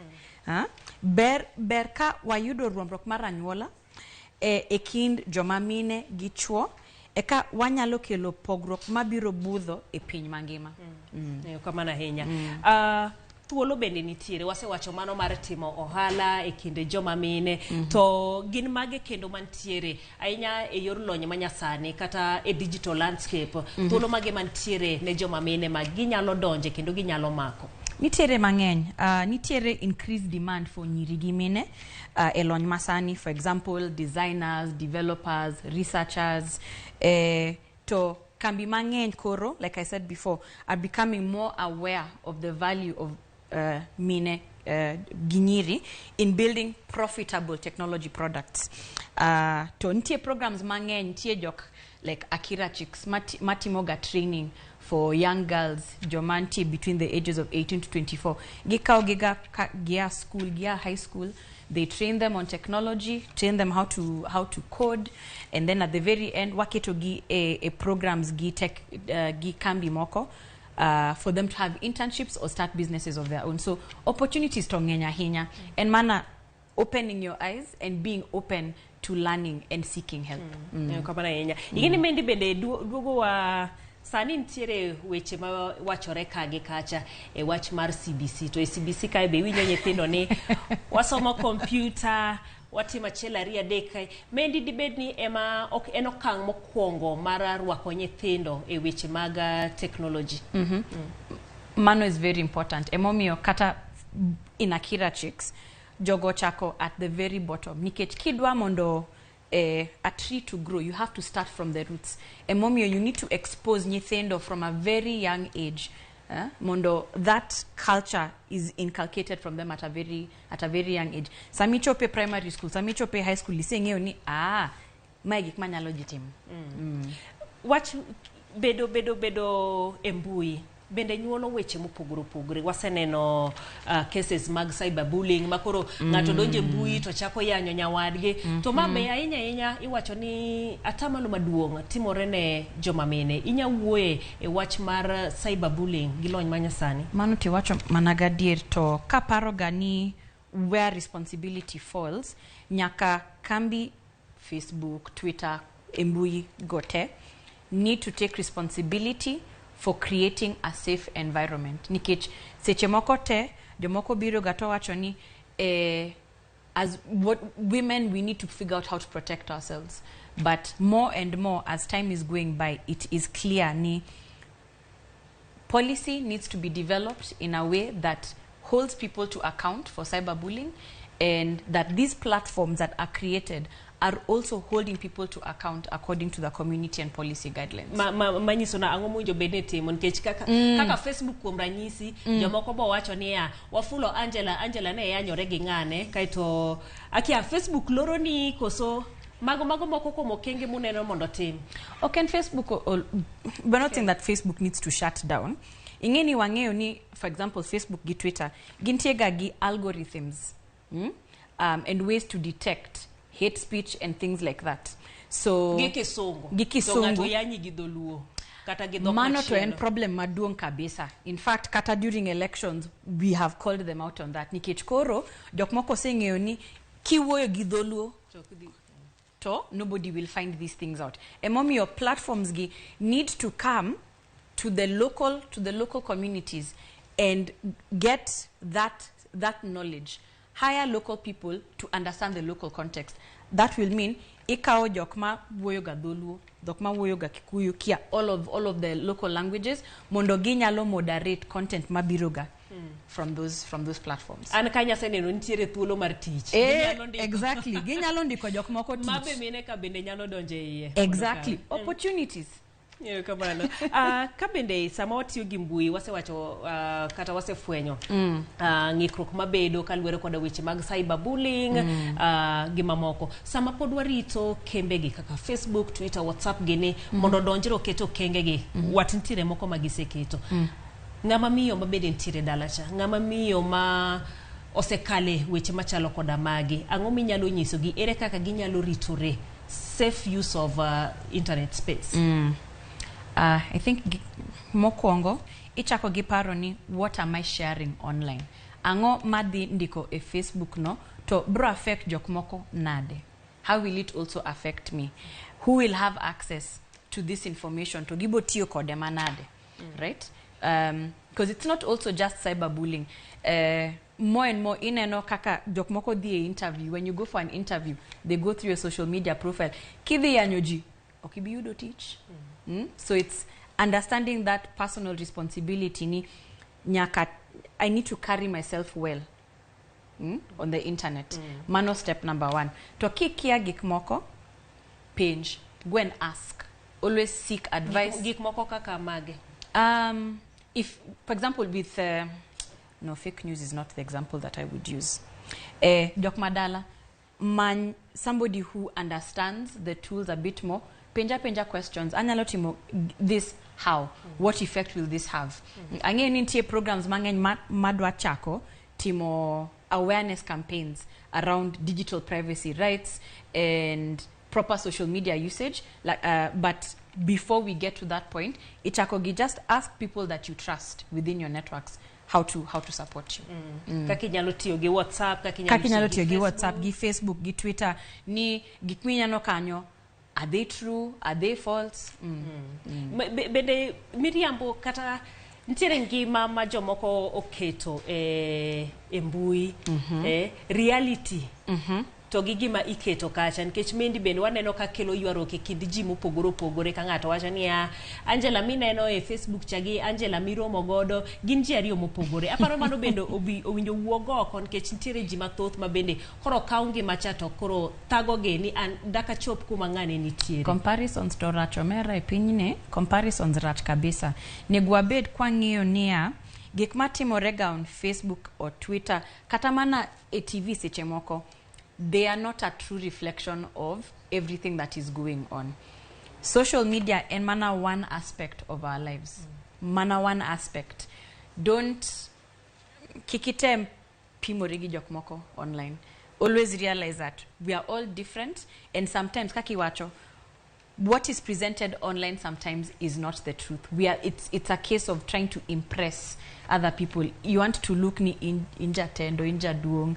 Ber ka wayudo ruomruok mar anyuola e kind joma mine gi chuo eka wanyalo kelo pogruok mabiro budho e piny mangima. Kamana ahinya. Thuolo bende nitiere, wasewacho mano mar timo ohala e kinde joma mine, to gin mage kendo mantiere ahinya e yor lony manyasani kata e digital landscape. Thuolo mage mantiere ne joma mine ma ginyalo donje kendo ginyalo mako. Nitiere mang'eny. Nitiere increased demand for nyiri gi mine e lony masani, for example designers, developers, researchers, to kambi mang'eny koro, like I said before, are becoming more aware of the value of mine ginyiri in building profitable technology products. To nitie programs mang'eny, nitie jok like Akira Chicks matimoga training for young girls jomanti between the ages of 18 to 24. Gikao gia school, gia high school. They train them on technology, train them how to code, and then at the very end waketo gi a programs gi tech gi kambi moko for them to have internships or start businesses of their own. So opportunities to ngenya hinya and mana opening your eyes and being open to learning and seeking help. Kamana hinya. Igeni mendi bende duogo wa sani ntiere weche ma wachore kage kacha e wach mar CBC. To CBC kae be winyo nyithindo ni wasomo computer watima chelaria dekai mendi dibedni ema ok enokang mokwongo mar rwako nyithindo e weche mag technology. Mano is very important. Emomiyo kata in Akira Chicks jogo chako at the very bottom. Nikech kidwa mondo a tree to grow, you have to start from the roots. Emomiyo, you need to expose nyithindo from a very young age. Mondo that culture is inculcated from them at a very young age. Sami chope primary school, sami chope high school, lisengeo ni maigik manyalo jitim. Wach bedo embui bende nyuolo weche mopogore waseneno cases mag cyberbullying makoro ngato donje mbui to chako yanyo nyawadgi to mabe ahinya iwacho ni atamalo maduong timore ne joma mine inyawuoye e wach mar cyberbullying gi lony manyasani. Mano ti wacho managadier to kaparo gani where responsibility falls nyaka kambi Facebook, Twitter, mbui gote need to take responsibility for creating a safe environment. Nikech seche moko te jomoko biro gato wacho ni as what women, we need to figure out how to protect ourselves. But more and more, as time is going by, it is clear policy needs to be developed in a way that holds people to account for cyberbullying, and that these platforms that are created are also holding people to account according to the community and policy guidelines. Manyiso na ango mujo benete monkech kaka Facebook kuom ranyisi jomoko bo wacho ni wafulo Angela ne yanyore gi ngane kaito akia Facebook loro ni koso mago moko komo kenge muneno mondo tim. Okay, and Facebook, we're not saying that Facebook needs to shut down. Ingeni wangeo ni, for example, Facebook gi Twitter gintiega gi algorithms and ways to detect hate speech and things like that. So giki songo yanyi gidoluo kata gidok mano to en problem maduong kabisa. In fact, kata during elections we have called them out on that. Nikech koro jokmoko sengeo ni kiwoyo gidoluo to nobody will find these things out. Emomi, your platforms need to come to the local communities and get that knowledge. Hire local people to understand the local context. That will mean ikao jokma woyoga dholuo, jokma woyoga kikuyu, kia all of the local languages, mondo ginyalo moderate content mabiroga from those platforms. An kanya sene no ntiere thuolo mar tich. Exactly. Ginyalo ndiko jokmoko tich. Mabe mine ka bende nyalo donje iye. Exactly. Opportunities. Yeah, kabana. Kabende sama watiyo gi mbui wasewacho kata wasefwenyo ng'ikruok mabedo kaluwore koda weche mag cyberbullying gi mamoko. Sama pod warito kembegi kaka Facebook, Twitter, WhatsApp gini mondo donjro keto kengegi watintire moko magiseketo. Ng'ama miyo mabede ntire dalacha, ng'ama miyo ma osekale weche machalo koda magi, ang'o minyalo nyisogi ere kaka ginyalo ritore safe use of internet space? I think mokwongo ichako gi paro ni what am I sharing online? Ang'o madhi ndiko e Facebook no to bro affect jokmoko nade? How will it also affect me? Who will have access to this information to gibo tiyo kode manade? Right? Because it's not also just cyberbullying. More and more ineno kaka jokmoko di interview. When you go for an interview, they go through your social media profile. Kivi yanyoji, okibi you do teach. So it's understanding that personal responsibility ni nyaka I need to carry myself well on the internet. Mano step number 1. To kikia gikmoko page, go and ask. Always seek advice. Gikmoko kaka mage. If, for example, with no, fake news is not the example that I would use. Dokmadala, somebody who understands the tools a bit more. Penja questions. Anyalotimo this how? What effect will this have? Again, in tie programs mangen madwa chako timo awareness campaigns around digital privacy rights and proper social media usage. But before we get to that point, ichakogi just ask people that you trust within your networks how to support you. Kakinyalo tiyo gi WhatsApp, kakinyalo tiyo gi WhatsApp, gi Facebook, gi Twitter, ni gikminyano kanyo. Are they true? Are they false? Bende miriambo kata ntiere ngima ma jomoko oketo mbui reality to gigima iketo kacha nikech mendi bende waneno ka kelo ywaruok e kind ji mopogore ka ng'ato wacho ni Angela mineno e Facebook chagi Angela miromo godo gin ji ariyo mopogore. Aparo mano bende owinjo wuog oko nikech ntiere ji mathoth ma bende koro kawo ngima cha to koro thagogi ni daka chop kuma ng'ane nitiere. Comparisons to rach omera e pinyne, comparisons rach kabisa. Negwa bed kwa ng'iyo niya gik matimorega on Facebook or Twitter kata mana e TV seche moko, they are not a true reflection of everything that is going on. Social media and mana one aspect of our lives. Mana one aspect. Don't kikite pimorigi jokmoko online. Always realize that we are all different, and sometimes kakiwacho what is presented online sometimes is not the truth. It's a case of trying to impress other people. You want to look ni inja tendo, inja duong,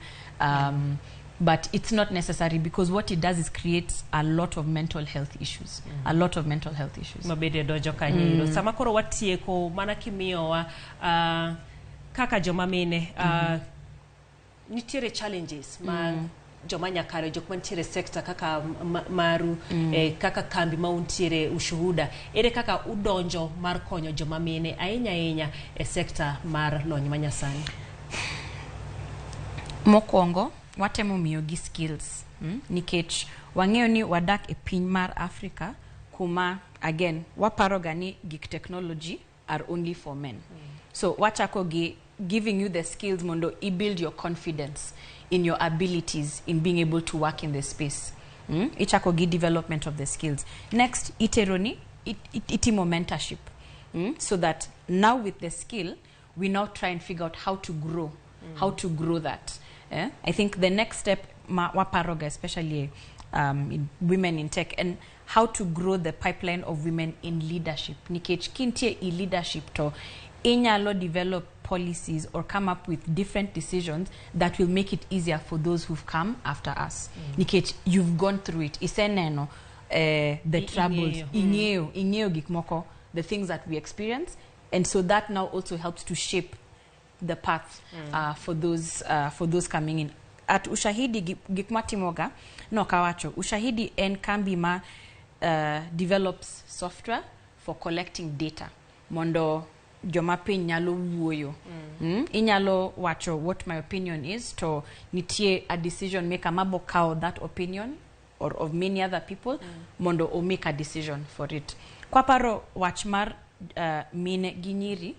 but it's not necessary because what it does is creates a lot of mental health issues. A lot of mental health issues. Mabede dojo kanyiro. Sama koro watieko mana kimiyowa kaka joma mine nitiere challenges ma joma nyakare jok mantiere sector kaka maru kaka kambi ma untiere ushuhuda ere kaka udonjo mar konyo joma mine ahinya e sector mar lony manyasani. Mokwongo watemo miyo gi skills nikech wang'eyo ni wadak e piny mar Africa kuma again waparoga ni gig technology are only for men. So wachako gi giving you the skills mondo build your confidence in your abilities in being able to work in the space. Ichako gi development of the skills. Next, iteroni itimo mentorship. So that now with the skill, we now try and figure out how to grow that. I think the next step waparoga, especially in women in tech, and how to grow the pipeline of women in leadership. Nikech kintie in leadership to inyalo develop policies or come up with different decisions that will make it easier for those who've come after us. Nikech you've gone through it. Iseneno the troubles, ingeo gikmoko, the things that we experience, and so that now also helps to shape the path for those coming in. At Ushahidi gikmatimoga no kawacho Ushahidi en kambi ma develops software for collecting data mondo joma piny nyalo wuoyo. Inyalo wacho what my opinion is to nitie a decision maker mabokao that opinion or of many other people mondo o make a decision for it. Kwaparo wach mar mine ginyiri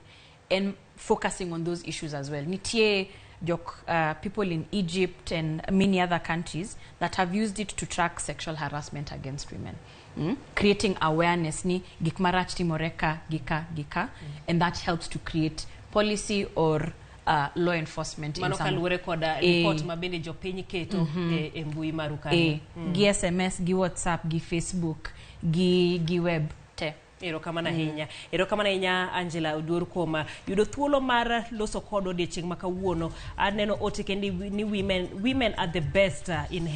and focusing on those issues as well. Nitie people in Egypt and many other countries that have used it to track sexual harassment against women. Creating awareness ni gikmarach timoreka gika and that helps to create policy or law enforcement in some report mabende jopiny keto e mbui marukani gi SMS gi WhatsApp gi Facebook gi web te. Erokamana hinya Angela Oduor Koma yudo thuolo mar loso kod odiochieng' ma kawuono. Aneno ote kendi ni women are the best in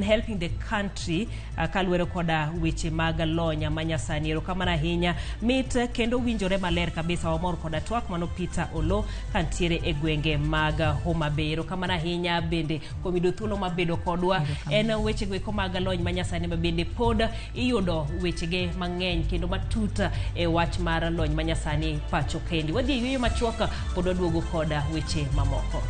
helping the country kaluwore koda weche mag lony manyasani. Erokamana hinya mit kendo winjore maler kabisa wamor koda twak mano Peter Olo kantiere e gwenge mag Homa Bay. Erokamana hinya bende komido thuolo mabedo kodwa en weche gweko mag lony manyasani mabende pod iyudo wechege mang'eny kendo matuta e wach mar lony manyasani pacho kendi. Wadhi yuyo machuoka pod waduogo koda weche mamoko.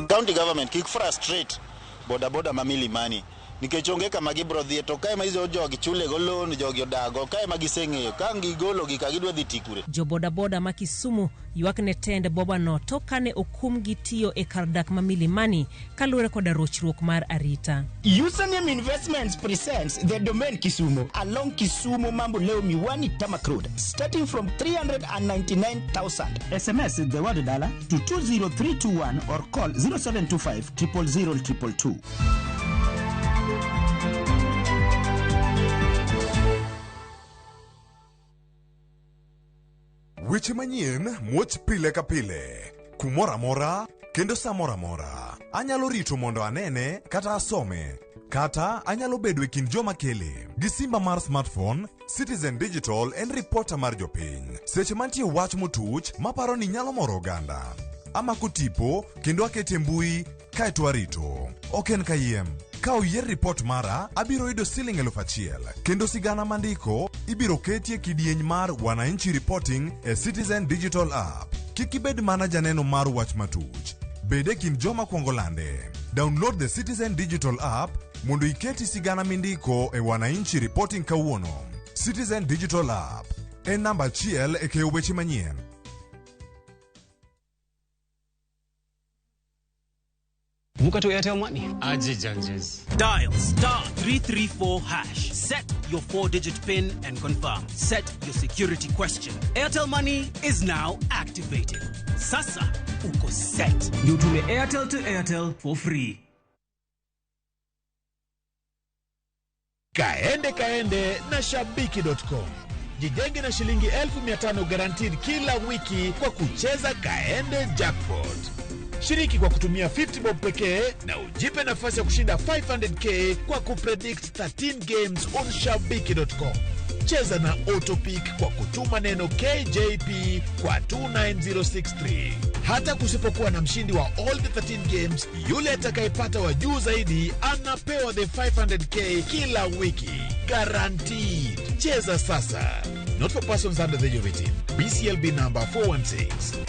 County government kik frustrate boda mamili mani nikech onge kama gibro dhie to kae ma izo jogi chule go loan jogi odago kae ma giseng'eyo ka gigolo gi ka gidwa dhi tikure. Jo boda ma Kisumu ywak ne tend boba no to kane okum gi tiyo e kar dak ma Milimani kaluwore koda rochruok mar arita. Username Investments presents the domain Kisumu along Kisumu Mambo Leo Miwani Tamak Road starting from 399,000. SMS the word dollar to 20321 or call 0725 000 222. Weche manyien muoch pile ka pile kumora mora kendo samora mora. Anyalo rito mondo anene kata asome kata anyalo bedo e kind joma kele gi simba mar smartphone. Citizen Digital en reporter mar jopiny seche mantie wach motuch maparo ni nyalo moro oganda. Amako tipo kendo akete mbui kaeto arito. Oken kayiem ka oyier report mara abiro yudo siling 1,000 kendo sigana mandiko ibiro ketie kidieny mar Wananchi Reporting e Citizen Digital App. Kikibed mana janeno mar wach matuch bede kin joma kuongo lande. Download the Citizen Digital App mondo iketi sigana mindiko e Wananchi Reporting kawuono. Citizen Digital App en namba achiel e keyo weche manyien. Vuka to Airtel Money. Aje janjes. Dial *334#. Set your 4-digit PIN and confirm. Set your security question. Airtel Money is now activated. Sasa uko set. You to Airtel to Airtel for free. Kaende na shabiki.com. Jijenge na shilingi 1,500 guaranteed kila wiki kwa kucheza Kaende Jackpot. Shiriki kwa kutumia 50 bob pekee na ujipe nafasi ya kushinda 500k kwa kupredict 13 games on shabiki.com. Cheza na Autopic kwa kutuma neno KJP kwa 29063. Hata kusipokuwa na mshindi wa all the 13 games, yule atakayepata wa juu zaidi anapewa the 500k kila wiki. Guaranteed. Cheza sasa. Not for persons under the age of 18. BCLB number 416.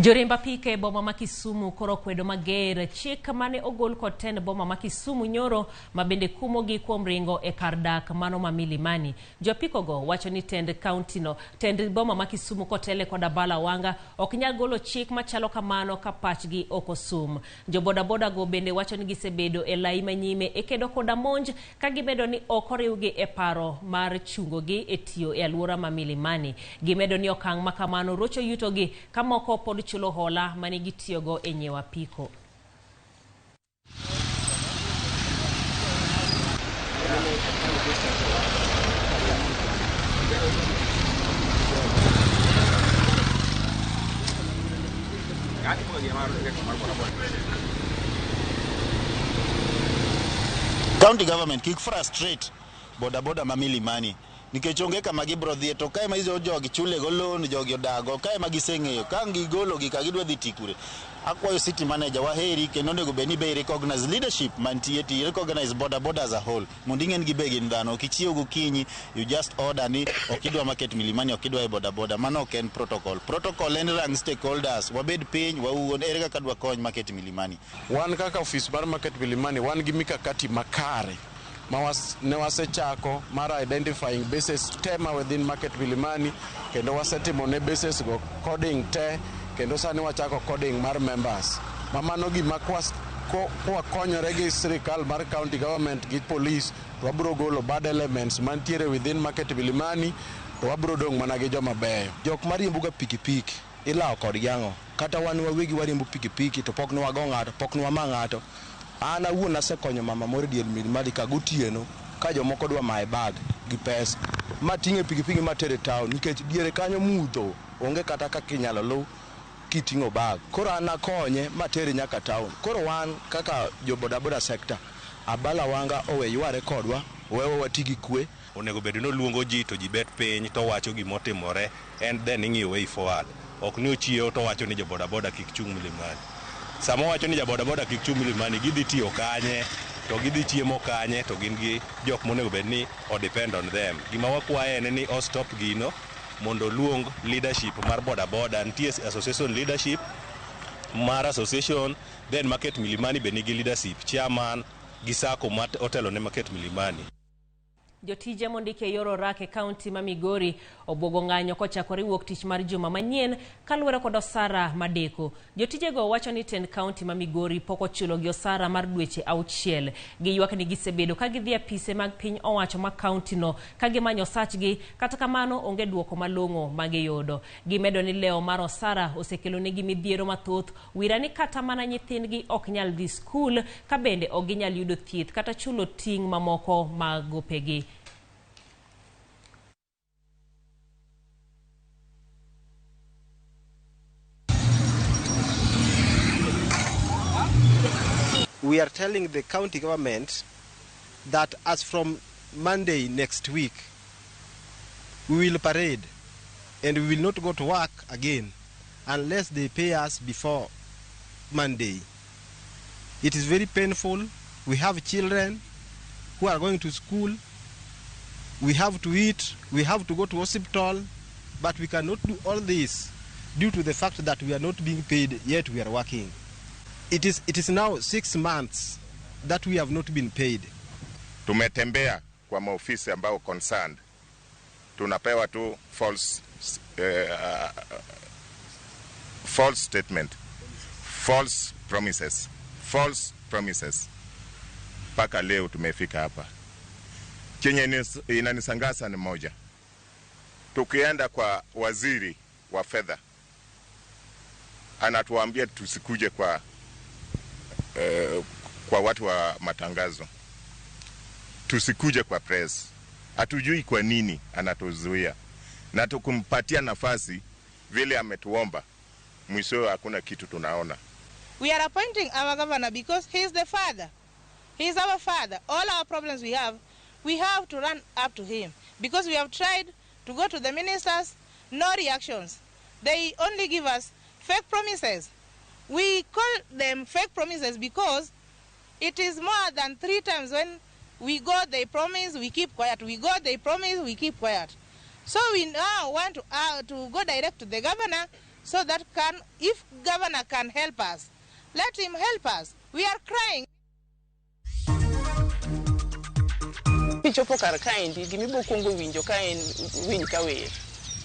Jorimba pike boma ma Kisumu koro kwedo mager chik mane ogol kod tend boma ma Kisumu nyoro mabende kumo gi kuom ringo e kar dak mano ma Milimani. Jopiko go wacho ni tend county no, tend boma ma Kisumu kotele kod Abala Wanga ok nyal golo chik machalo kamano ka pachgi ok osum. Jo boda boda go bende wacho ni gisebedo e lai manyime e kedo koda monj ka gibedo ni ok oriwgi e paro mar chungo gi e tiyo e alwora ma Milimani. Gimedo ni okang' makamano rocho yuto gi kamoko pod chulo hola mane gitiyogo e nyewa piko. County government kik frustrate boda boda ma Milimani. Nikech onge kama gibro dhie to kae ma izo jogi chule go loan jogi odago kae ma giseng'eyo ka gigolo gi ka gidwa dhi tikure. Akwayo city manager waheri kendo onego beni be recognize leadership mantie ti recognize boda boda as a whole. Mondo ingen gi be gin dhano kichiew gokinyi you just order ni okidwa market Milimani okidwa e boda boda mano ok en protocol. Protocol en rang stakeholders wabed piny wauon ere kaka dwa kony market Milimani. Wan kaka office bar market Milimani wan gi mikakati makare ne wasechako mar identifying bases tema within market Milimani kendo wasetimo ne bases go coding te kendo sani wachako coding mar members mamano gima kwa konyore gi sirikal mar county government gi police to wabro golo bad elements mantiere within market Milimani to wabro dong mana gi joma beyo. Jok mariembo ga pikipiki ilao kod yango kata wan wawegi wariembo pikipiki to pok nwa go ng'ato pok nwa ma ng'ato. Ana wuon asekonyo mama moro diel Milimani ka gotieno ka jomoko dwa mae bag gi pesa mating'e pikipiki matere town nikech diere kanyo mudho onge kata kaka inyalo lu kiting'o bag. Koro an akonye matere nyaka town. Koro wan kaka jo boda boda sector Abala Wanga owe yware kodwa wewe watigi kwe. Onego bedo no luongo ji to ji bet piny to wacho gimotimore and then ing'iyo way forward. Ok ni ochiewo to wacho ni jo boda boda kik chung Milimani. Sama wacho ni jaboda boda kik chung Milimani gidhi tiyo kanye to gidhi chiemo kanye to gin gi jok monego bed ni o depend on them. Gima wakwaye en ni o stop gino mondo luong leadership mar boda boda nitie association leadership mar association then market Milimani be nigi leadership chairman gi sako mat otelo ne market Milimani. Jotije mondike yoro rake county ma Migori obogo ng'anyo kochakore wuok tich mar juma manyien kaluwore kod osara madeko. Jotije go wacho ni tend county ma Migori poko chulo gi osara mar dweche 6. Giywak ni gisebedo ka gidhi apise mag piny owacho ma county no ka gimanyo sachgi kata kamano onge duoko malong'o magiyudo. Gimedo ni leo mar osara osekelo negi midhiero mathoth wira ni kata mana nyithindgi ok nyal dhi skul ka bende ok ginyal yudo thieth kata chulo ting' mamoko mag gopegi. We are telling the county government that as from Monday next week, we will parade and we will not go to work again unless they pay us before Monday. It is very painful. We have children who are going to school. We have to eat. We have to go to hospital. But we cannot do all this due to the fact that we are not being paid, yet we are working. It is now 6 months that we have not been paid. Tumetembea kwa maofisi ambao concerned. Tunapewa tu false statement, false promises. Paka leo tumefika hapa. Chenye inanisangasa ni moja. tukienda kwa waziri wa fedha anatuambia tusikuje kwa watu wa matangazo, tusikuje kwa press. Hatujui kwa nini anatuzuia, na tukumpatia nafasi vile ametuomba, mwisho hakuna kitu tunaona. We are appointing our governor because he is the father. He is our father. All our problems we have to run up to him, because we have tried to go to the ministers, no reactions. They only give us fake promises. We call them fake promises because it is more than 3 times when we go, they promise, we keep quiet. We go, they promise, we keep quiet. So we now want to go direct to the governor so that if governor can help us, let him help us. We are crying. Pichopo kar kaendi gimibo kuongo winjo ka en winy ka wer.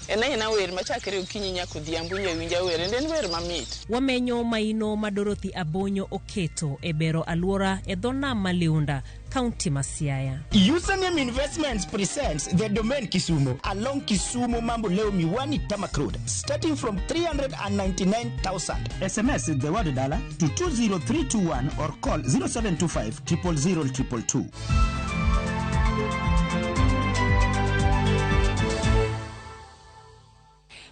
Ena wer machakre okinyi nyaka odhiambo winja wer, en wer mamit. Wamenyo maino ma Dorothy Abonyo oketo e bero alwora e dho nam ma Liunda, County ma Siaya. Username Investments presents the domain Kisumu along Kisumu Mambo Leo Miwani Tamak Road, starting from 399,000. SMS the word dollar to 20321 or call 0725 000 222.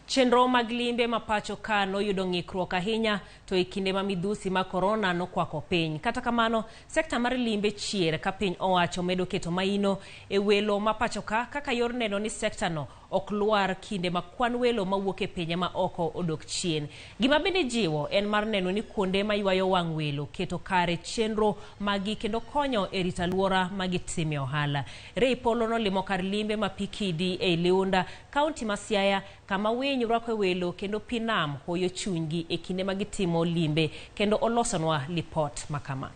Chenro mag limbe ma pacho ka noyudo ng'ikruok ahinya to e kinde ma midhusi ma korona nokwako piny. Kata kamano, sekta mar limbe chier ka piny owacho medo keto maino e welo ma pacho ka kaka yor neno ni sekta no ok luar kinde ma kwan welo mawuok e pinje ma oko odok chien. Gima bende jiwo en mar neno ni kuonde ma ywayo wang' welo keto kare chenro magi kendo konyo e rito alwora magitime ohala. Rei Polo nolimo kar limbe ma Pikidi e Liunda, County ma Siaya, kama winy rwako welo kendo pinam hoyo chunygi e kinde magitimo limbe, kendo olosonwa lipot makama.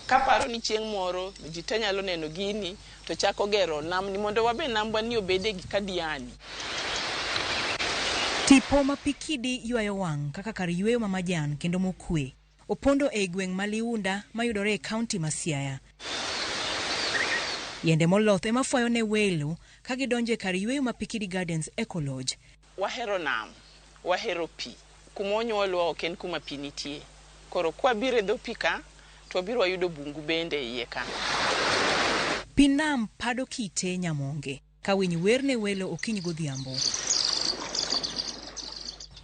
Kaparo ni chieng' moro ji te nyalo neno gini to chako gero nam ni mondo wabe namba ni obede gi kadiani. Tipo ma Pikidi ywayo wang' kaka kar yweyo ma majan kendo mokwe opondo e gweng' ma Liunda mayudore e County ma Siaya. Yende moloth ema fwayo ne welo ka gidonje kar yweyo ma Pikidi Gardens Eco Lodge. Wahero nam, wahero pi. Kumonyuolwa ok en kuma pi nitie. Koro kwa bire dho pika to biro wayudo bungu bende iye ka. Pinam pado kite nyamonge ka winy werne welo okinyi godhiambo.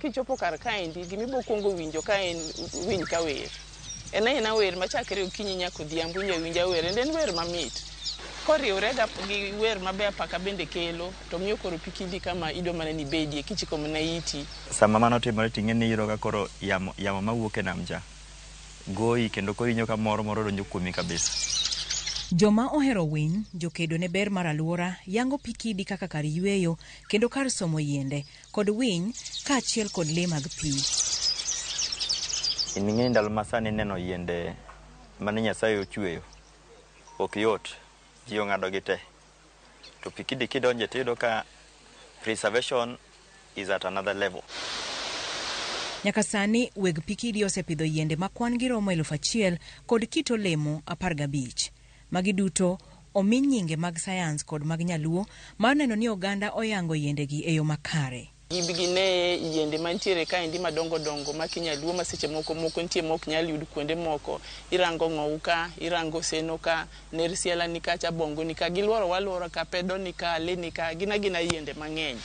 Kichopo kar kaendi gimibo kuongo winjo ka en winy ka wer. Ena wer machakre okinyi nyaka odhiambo winja wer, en wer mamit. Koriwre gi wer maber paka bende kelo to miyo koro Pikidi kama ido mana ni bedie kichiko mana iti. Sama mano timore ting'eni yiro ka koro yamo mawuok e nam cha goyi kendo korinyo ka moro donjo kuomi kabisa. Joma ohero winy, jokedo ne ber mar alwora, yango Pikidi kaka kar yweyo kendo kar somo yiende kod winy kaachiel kod le mag pi. Ing'e ndalo masani neno yiende mane Nyasaye ochweyo ok yot, ji ong'ado gi te. To Pikidi kidonje tiyudo ka preservation is at another level. Nyaka sani weg Pikidi osepidho yiende ma kwan gi romo 1,000 kod kit olemo 15. Magi duto omi nyinge mag sayans kod mag nyaluo mar neno ni oganda oyango yiendegi e yo makare. Gibigine yiende mantiere kaendi madongo dongo ma kinyaluo ma seche moko nitie mok nyal yud kuonde moko. Irango ng'ouka, irango senoka, nersiela nikacha, bongo nika, giluoro waluoro ka, pedo nika, le nika, gina yiende mang'eny.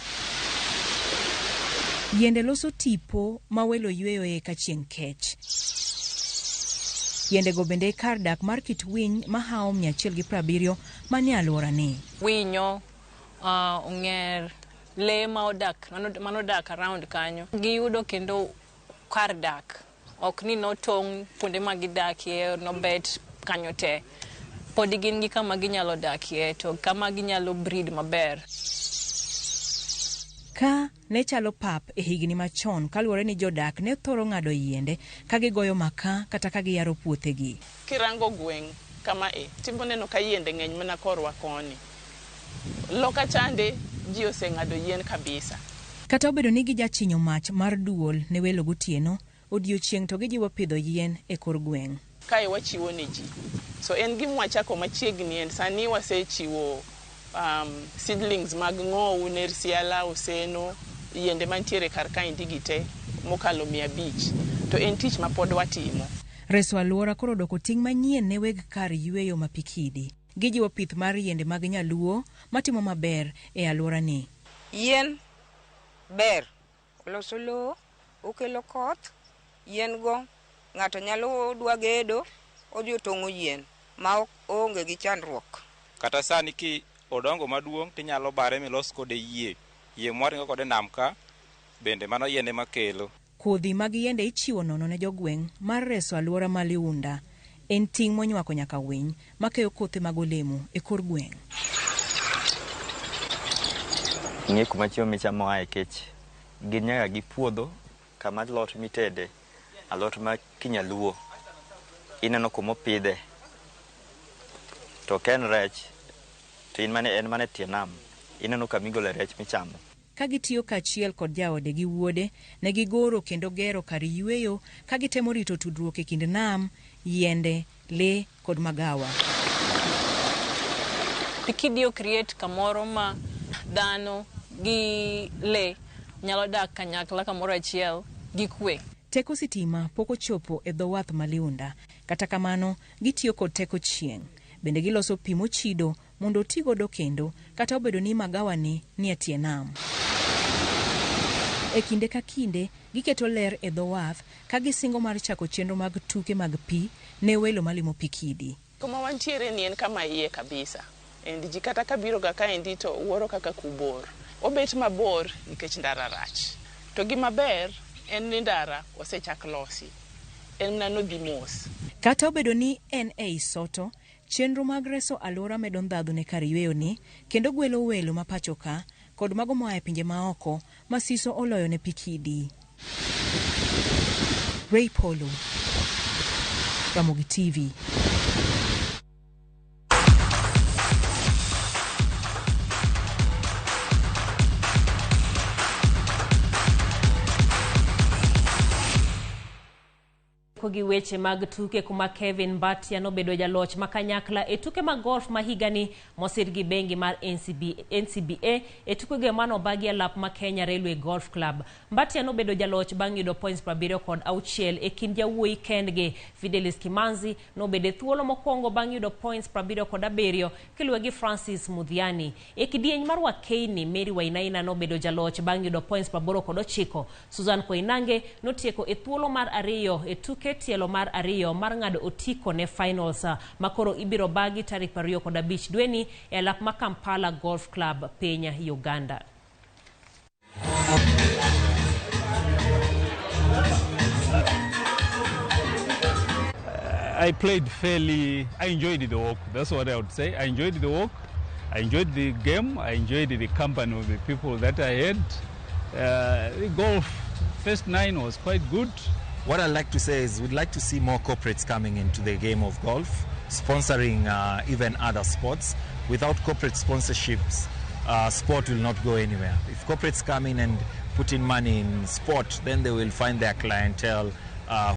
Yiende loso tipo ma welo yweyo e ka chieng' kech. Yiende go bende kar dak mar kit winy ma hao 170 manie alwora ni. Winyo, ong'er, le ma odak, manodak around kanyo. Giyudo kendo kar dak. Ok ni notong' kuonde ma gidakie, nobet kanyo te. Podi gin gi kama ginyalo dakie, to kama ginyalo breed maber. Ka ne chalo pap e higni machon kaluwore ni jodak ne thoro ng'ado yiende ka gigoyo maka kata ka giyaro puothegi. Kirango gweng' kama timbo neno ka yiende ng'eny mana korwa koni. Loka chande ji oseng'ado yien kabisa. Kata obedo ni gijachinyo mach mar duol ne welo gotieno, odiochieng' to gijiwo pidho yien e kor gweng'. Kae wachiwo ne ji. So en gima wachako machiegni en sani wasechiwo seedlings mag ng'owu, nersiala, oseno, yiende mantiere kar kaendi gite mokalo 500. To en tich ma pod watimo. Reso alwora koro doko ting' manyien ne weg kar yweyo ma Pikidi. Gijiwo pith mar yiende mag nyaluo matimo maber e alwora ni. Yien ber, oloso lowo, okelo koth, yien go ng'ato nyalo dwa gedo, odhi otong'o yien ma onge gi chandruok. Kata sani ki odongo maduong' tinyalo bare milos kode yie mwaringo kode nam ka, bende mano yiende makelo. Kodhi mag yiende ichiwo nono ne jogweng' mar reso alwora ma Liunda. En ting' monywako nyaka winy makeyo kothe mag olemo e kor gweng'. Ng'e kuma chiemo michamo ae kech. Gin nyaka gi puodho kama lot mitede, alot ma kinyaluo. Ineno kuma opidhe. To ken rech, to en mane tie nam. Ineno kama igole rech michamo. Ka gitiyo kachiel kod jaode gi wuode, ne gigoro kendo gero kar yweyo ka gitemo rito tudruok e kind nam, yiende, lee kod magawa. Pikidi create kamoro ma dhano gi lee nyalo dak kanyakla kamoro achiel gi kwe. Teko sitima pok ochopo e dho wath ma Liunda. Kata kamano, gitiyo kod teko chieng'. Bende giloso pi mochido mondo otigodo kendo, kata obedo ni magawa ni e tie nam. E kinde ka kinde, giketo ler e dho wath ka gisingo mar chako chenro mag tuke mag pi ne welo malimo Pikidi. Kuma wantiere ni en kama iye kabisa. Endi ji kata kabiro ga kaendi to wuoro kaka kubor. Obet mabor nikech ndara rach. To gima ber en ni ndara osechak losi. En nano dhi mos. Kata obedo ni en e Soto, chenro mag reso alwora medo ndhadhu ne kar yweyo ni kendo gwelo welo ma pacho ka kod mago moa e pinje maoko masiso oloyo ne Pikidi. Ray Polo, Ramogi TV. Kogi weche mag tuke kuma Kevin Mbatia nobedo jaloch makanyakla e tuke mag golf ma higani mosir gi bengi mar NCBA e tuke mano bagi lap ma Kenya Railway Golf Club. Mbatia nobedo jaloch bang' yudo points 76 e kind jawuoyi kendgi. Fidelis Kimanzi nobedo thuolo mokwongo bang' yudo points 77 kiluwe gi Francis Mudhiani. E kidieny mar Wakeini, Mary Wainaina nobedo jaloch bang' yudo points 89. Susan Koinange notieko e thuolo mar ariyo e tuke tielo mar ariyo mar ng'ado otiko ne finals makoro ibiro bagi tarik 25 dweni e lap ma Kampala Golf Club piny Uganda. I played fairly. I enjoyed the walk. That's what I would say. I enjoyed the walk. I enjoyed the game. I enjoyed the company of the people that I had. The golf first 9 was quite good. What I'd like to say is we'd like to see more corporates coming into the game of golf, sponsoring even other sports. Without corporate sponsorships, sport will not go anywhere. If corporates come in and put in money in sport, then they will find their clientele